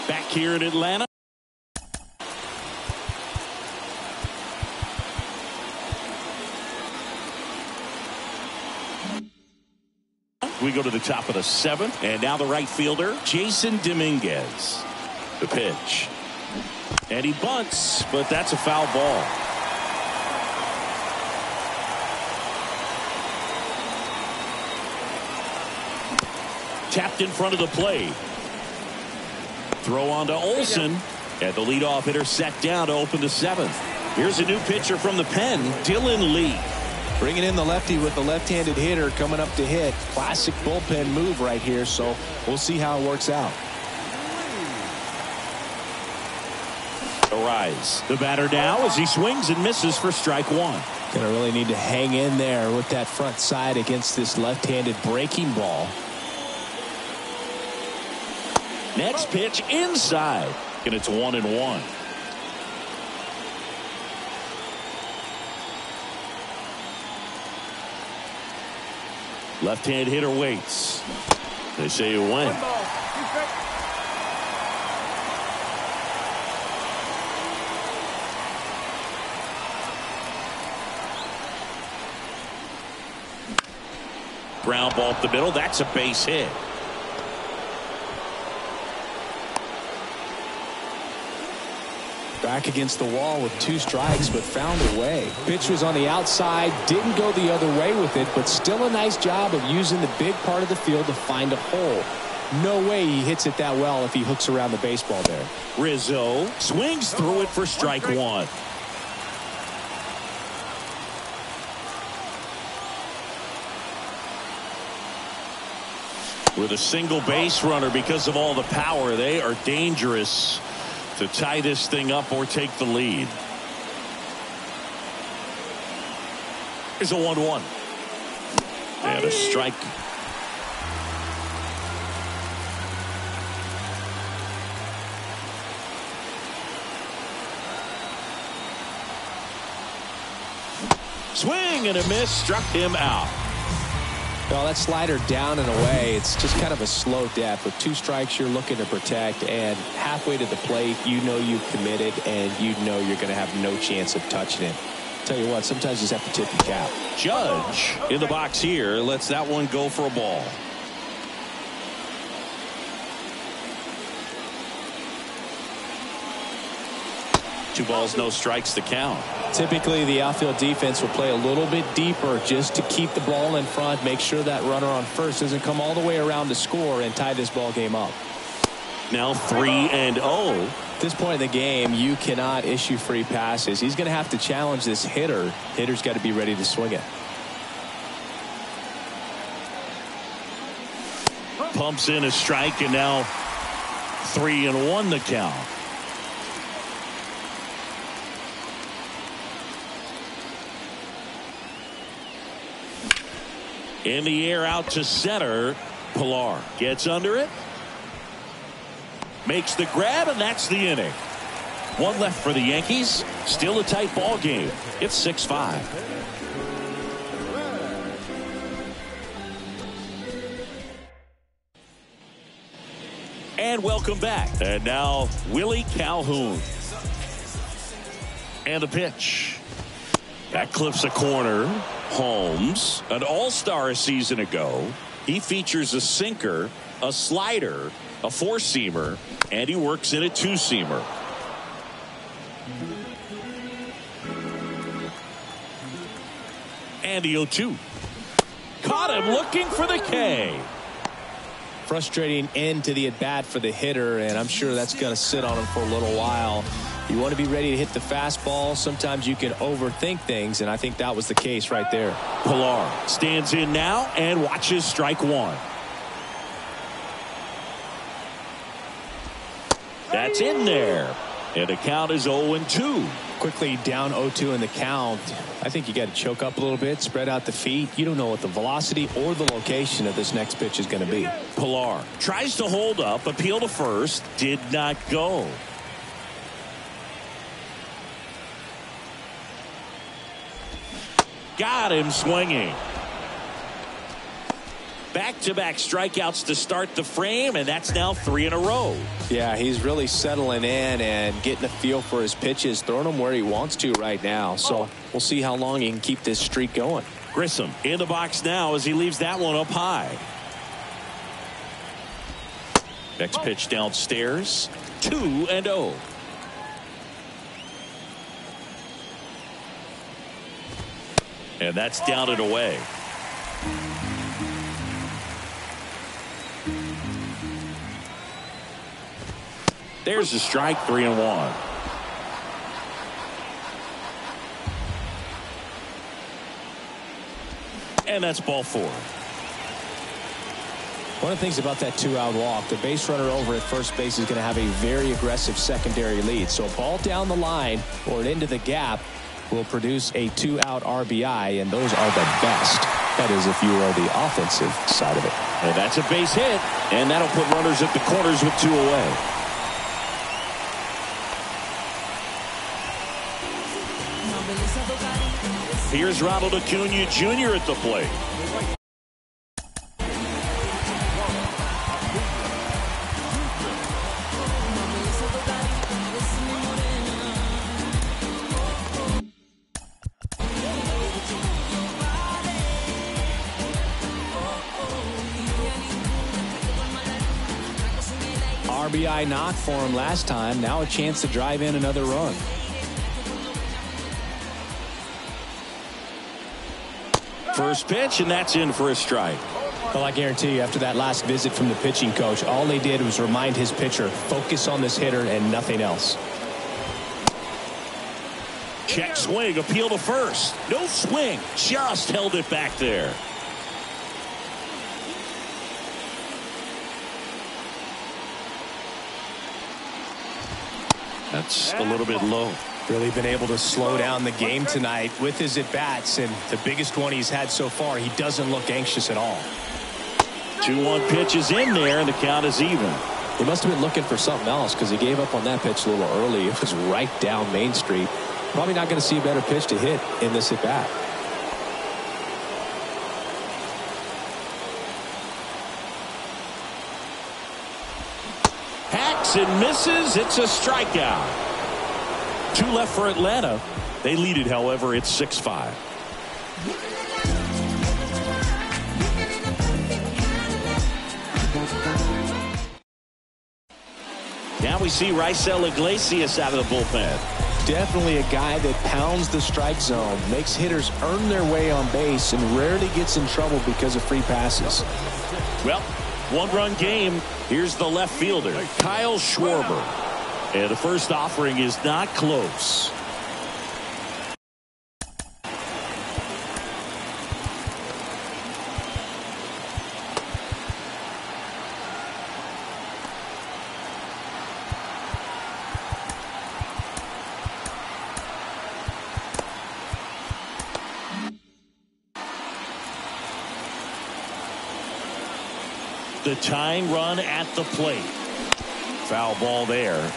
Back here in Atlanta. We go to the top of the 7th, and now the right fielder, Jason Dominguez. The pitch. And he bunts, but that's a foul ball. Tapped in front of the plate. Throw on to Olsen, and the leadoff hitter set down to open the 7th. Here's a new pitcher from the pen, Dylan Lee. Bringing in the lefty with the left-handed hitter coming up to hit. Classic bullpen move right here, so we'll see how it works out. Arise. The batter now as he swings and misses for strike 1. Gonna really need to hang in there with that front side against this left-handed breaking ball. Next pitch inside, and it's 1-1. Left-hand hitter waits. They say you win. 1 ball. 2 strikes. Ground ball up the middle. That's a base hit. Back against the wall with 2 strikes, but found a way. Pitch was on the outside, didn't go the other way with it, but still a nice job of using the big part of the field to find a hole. No way he hits it that well if he hooks around the baseball there. Rizzo swings through it for strike 1. With a single base runner, because of all the power, they are dangerous to tie this thing up or take the lead. Here's a 1-1. And a strike. Swing and a miss, struck him out. Well, that slider down and away, it's just kind of a slow death. With 2 strikes, you're looking to protect, and halfway to the plate, you know you've committed, and you know you're going to have no chance of touching it. Tell you what, sometimes you just have to tip your cap. Judge in the box here lets that one go for a ball. Two balls, no strikes to count. Typically, the outfield defense will play a little bit deeper just to keep the ball in front, make sure that runner on first doesn't come all the way around to score and tie this ball game up. Now 3-0. At this point in the game, you cannot issue free passes. He's going to have to challenge this hitter. Hitter's got to be ready to swing it. Pumps in a strike, and now 3-1 the count. In the air out to center. Pilar gets under it. Makes the grab, and that's the inning. 1 left for the Yankees. Still a tight ball game. It's 6-5. And welcome back. And now Willie Calhoun. And the pitch. That clips a corner. Holmes, an all-star a season ago. He features a sinker, a slider, a 4-seamer, and he works in a 2-seamer. And the 0-2. Caught him looking for the K. Frustrating end to the at-bat for the hitter, and I'm sure that's going to sit on him for a little while. You want to be ready to hit the fastball. Sometimes you can overthink things, and I think that was the case right there. Pilar stands in now and watches strike 1. That's in there. And the count is 0-2. Quickly down 0-2 in the count. I think you got to choke up a little bit, spread out the feet. You don't know what the velocity or the location of this next pitch is going to be. Pilar tries to hold up, appeal to first, did not go. Got him swinging. Back-to-back strikeouts to start the frame, and that's now 3 in a row. Yeah, he's really settling in and getting a feel for his pitches, throwing them where he wants to right now. So we'll see how long he can keep this streak going. Grissom in the box now as he leaves that one up high. Next pitch downstairs. 2-0. And that's down and away. There's the strike, 3-1. And that's ball 4. One of the things about that 2-out walk, the base runner over at first base is going to have a very aggressive secondary lead. So a ball down the line or into the gap will produce a 2-out RBI, and those are the best. That is if you are the offensive side of it. And that's a base hit, and that'll put runners at the corners with 2 away. Here's Ronald Acuna Jr. at the plate. RBI knock for him last time. Now a chance to drive in another run. First pitch, and that's in for a strike. Well, I guarantee you, after that last visit from the pitching coach, all they did was remind his pitcher, focus on this hitter and nothing else. Check swing, appeal to first. No swing, just held it back there. That's a little bit low. Really been able to slow down the game tonight with his at-bats, and the biggest one he's had so far, he doesn't look anxious at all. 2-1 pitch is in there, and the count is even. He must have been looking for something else because he gave up on that pitch a little early. It was right down Main Street. Probably not going to see a better pitch to hit in this at-bat. Hacks and misses. It's a strikeout. 2 left for Atlanta. They lead it, however. It's 6-5. Now we see Raisel Iglesias out of the bullpen. Definitely a guy that pounds the strike zone, makes hitters earn their way on base, and rarely gets in trouble because of free passes. Well, 1-run game. Here's the left fielder, Kyle Schwarber. And the first offering is not close. The tying run at the plate. Foul ball there.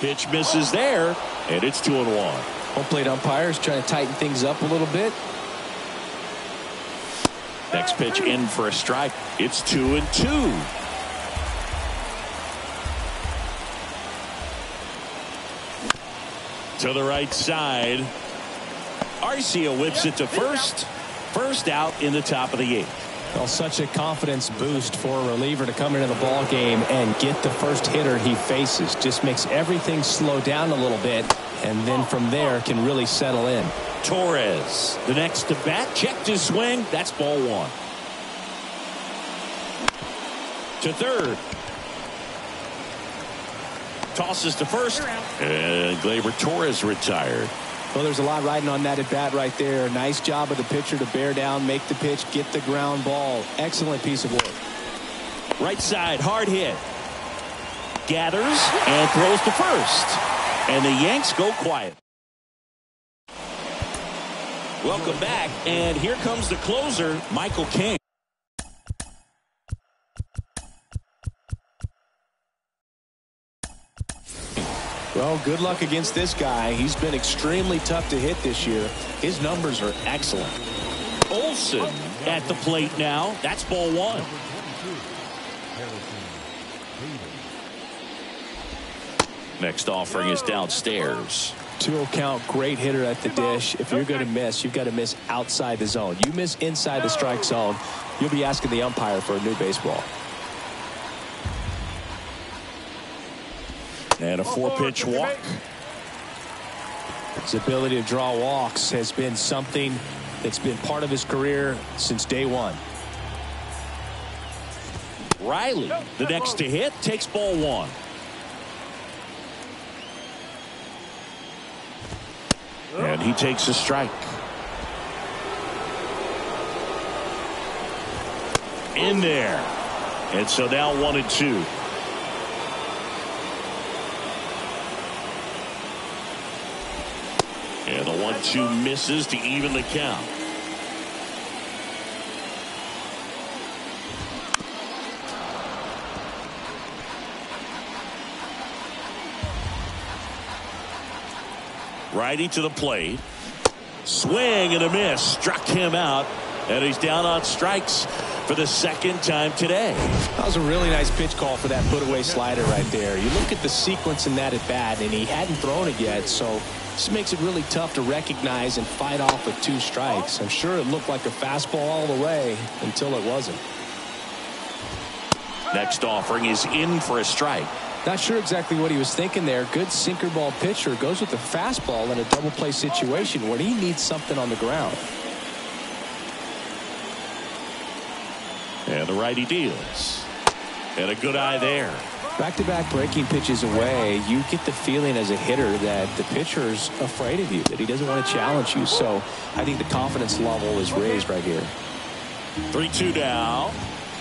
Pitch misses there, and it's 2-1. Home plate umpires trying to tighten things up a little bit. Next pitch in for a strike. It's 2-2. To the right side. Arcia whips it to first. First out in the top of the 8th. Well, such a confidence boost for a reliever to come into the ball game and get the first hitter he faces. Just makes everything slow down a little bit, and then from there can really settle in. Torres, the next to bat, checked his swing. That's ball 1. To third. Tosses to first, and Gleyber Torres retired. Well, there's a lot riding on that at bat right there. Nice job of the pitcher to bear down, make the pitch, get the ground ball. Excellent piece of work. Right side, hard hit. Gathers and throws to first. And the Yanks go quiet. Welcome back, and here comes the closer, Michael King. Well, good luck against this guy. He's been extremely tough to hit this year. His numbers are excellent. Olsen at the plate now. That's ball 1. Next offering is downstairs. 2-0 count, great hitter at the dish. If you're going to miss, you've got to miss outside the zone. You miss inside the strike zone, you'll be asking the umpire for a new baseball. And a 4-pitch walk. His ability to draw walks has been something that's been part of his career since day one. Riley, the next to hit, takes ball 1. And he takes a strike. In there. And so now 1-2. And the 1-2 misses to even the count. Righty to the plate. Swing and a miss. Struck him out. And he's down on strikes for the second time today. That was a really nice pitch call for that put-away slider right there. You look at the sequence in that at-bat, and he hadn't thrown it yet, so This makes it really tough to recognize and fight off with 2 strikes. I'm sure it looked like a fastball all the way until it wasn't. Next offering is in for a strike. Not sure exactly what he was thinking there. Good sinker ball pitcher goes with the fastball in a double play situation where he needs something on the ground. And the righty deals. And a good eye there. Back-to-back breaking pitches away, you get the feeling as a hitter that the pitcher's afraid of you, that he doesn't want to challenge you. So I think the confidence level is raised right here. 3-2 now.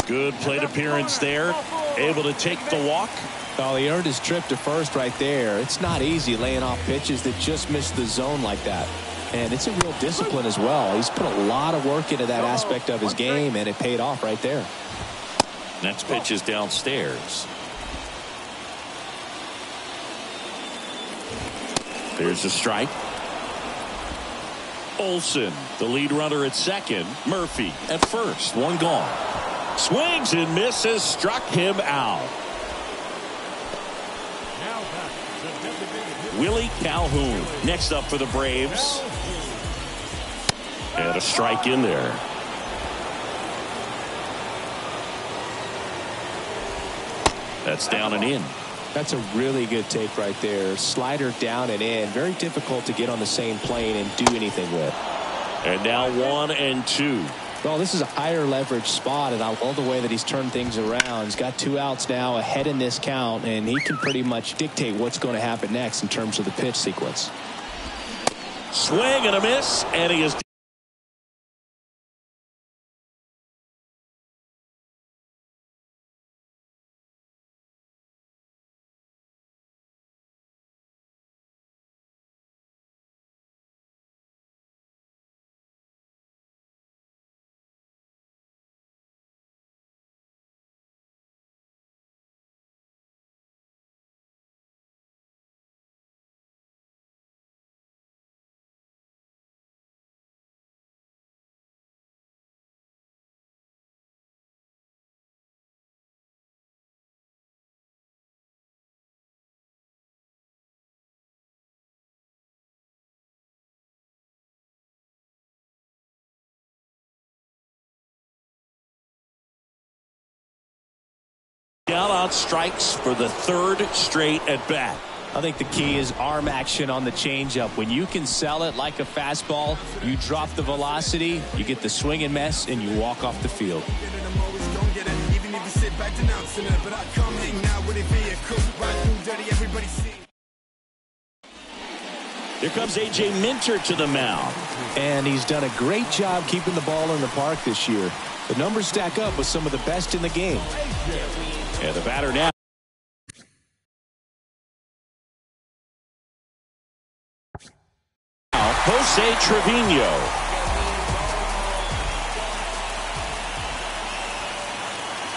Good plate appearance there. Able to take the walk. Oh, he earned his trip to first right there. It's not easy laying off pitches that just miss the zone like that. And it's a real discipline as well. He's put a lot of work into that aspect of his game, and it paid off right there. Next pitch is downstairs. There's a strike. Olsen, the lead runner at second. Murphy at first. 1 gone. Swings and misses. Struck him out. Willie Calhoun next up for the Braves. And a strike in there. That's down and in. That's a really good take right there. Slider down and in. Very difficult to get on the same plane and do anything with. And now 1-2. Well, this is a higher leverage spot, and I love the way that he's turned things around. He's got 2 outs now ahead in this count, and he can pretty much dictate what's going to happen next in terms of the pitch sequence. Swing and a miss, and he is. Down on strikes for the 3rd straight at bat. I think the key is arm action on the changeup. When you can sell it like a fastball, you drop the velocity, you get the swing and miss, and you walk off the field. Here comes A.J. Minter to the mound. And he's done a great job keeping the ball in the park this year. The numbers stack up with some of the best in the game. And the batter now. Jose Trevino.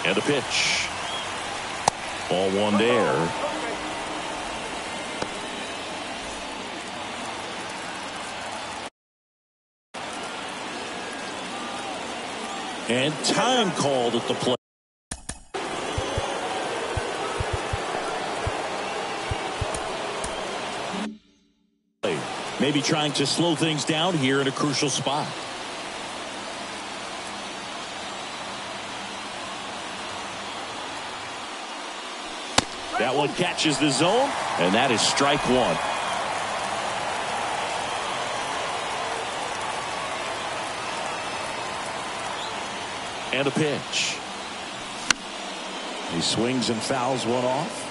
And the pitch. Ball 1 there. And time called at the plate. Maybe trying to slow things down here in a crucial spot. That one catches the zone, and that is strike 1. And a pitch. He swings and fouls one off.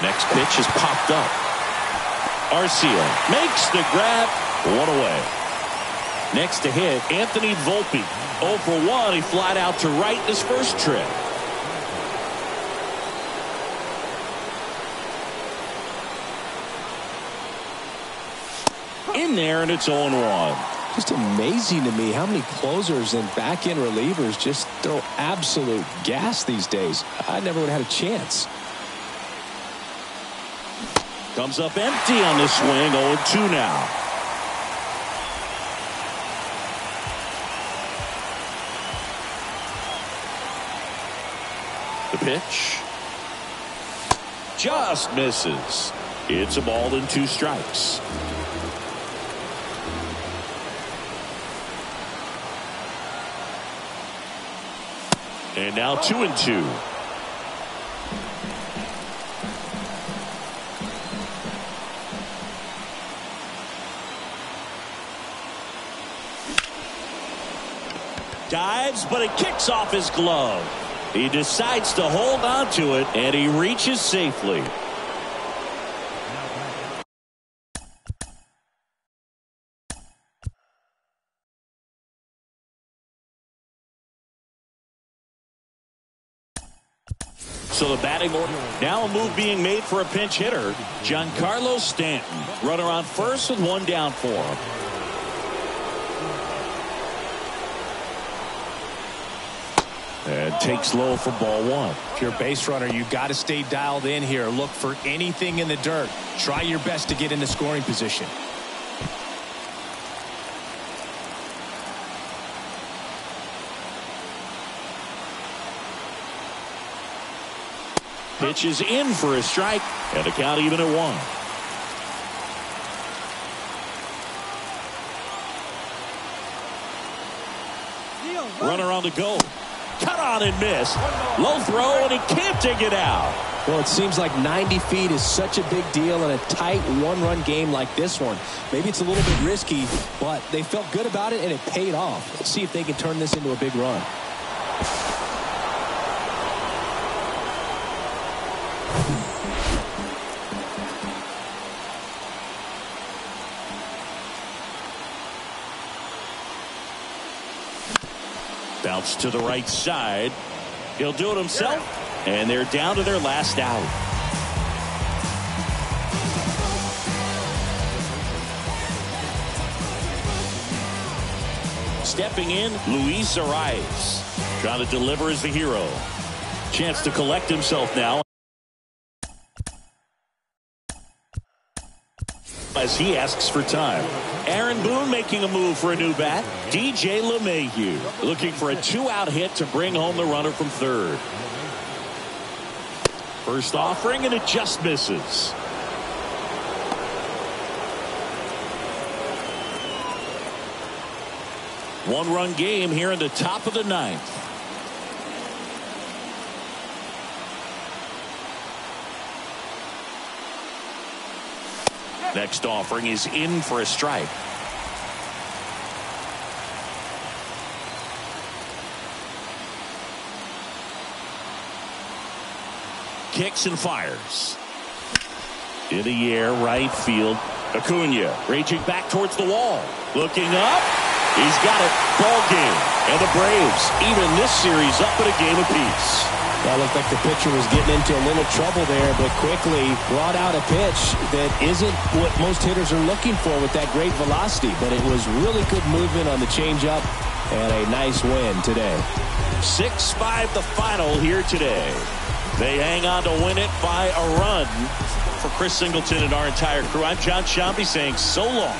Next pitch is popped up. Arcia makes the grab. 1 away. Next to hit, Anthony Volpe. 0 for 1. He flied out to right in his first trip. In there, and it's 0-1. Just amazing to me how many closers and back-end relievers just throw absolute gas these days. I never would have had a chance. Comes up empty on the swing. 0-2 now. The pitch. Just misses. It's a ball and 2 strikes. And now 2-2. Dives, but it kicks off his glove. He decides to hold on to it, and he reaches safely. So the batting order. Now a move being made for a pinch hitter. Giancarlo Stanton. Runner on first with 1 down for him. And takes low for ball 1. If you're a base runner, you got to stay dialed in here. Look for anything in the dirt. Try your best to get into scoring position. Pitch is in for a strike, and the count even at 1. Runner on the go. Cut on and miss. Low throw, and he can't dig it out. Well, it seems like 90 feet is such a big deal in a tight 1-run game like this one. Maybe it's a little bit risky, but they felt good about it, and it paid off. Let's see if they can turn this into a big run. Bounce to the right side. He'll do it himself, and they're down to their last out. Stepping in, Luis Arias. Trying to deliver as the hero. Chance to collect himself now. As he asks for time. Aaron Boone making a move for a new bat. DJ LeMahieu looking for a 2-out hit to bring home the runner from third. First offering, and it just misses. One-run game here in the top of the 9th. Next offering is in for a strike. Kicks and fires. In the air, right field. Acuna raging back towards the wall. Looking up. He's got it. Ball game. And the Braves even this series up at a game apiece. Well, it looked like the pitcher was getting into a little trouble there, but quickly brought out a pitch that isn't what most hitters are looking for with that great velocity. But it was really good movement on the changeup and a nice win today. 6-5 the final here today. They hang on to win it by a run. For Chris Singleton and our entire crew, I'm John Shambi saying so long.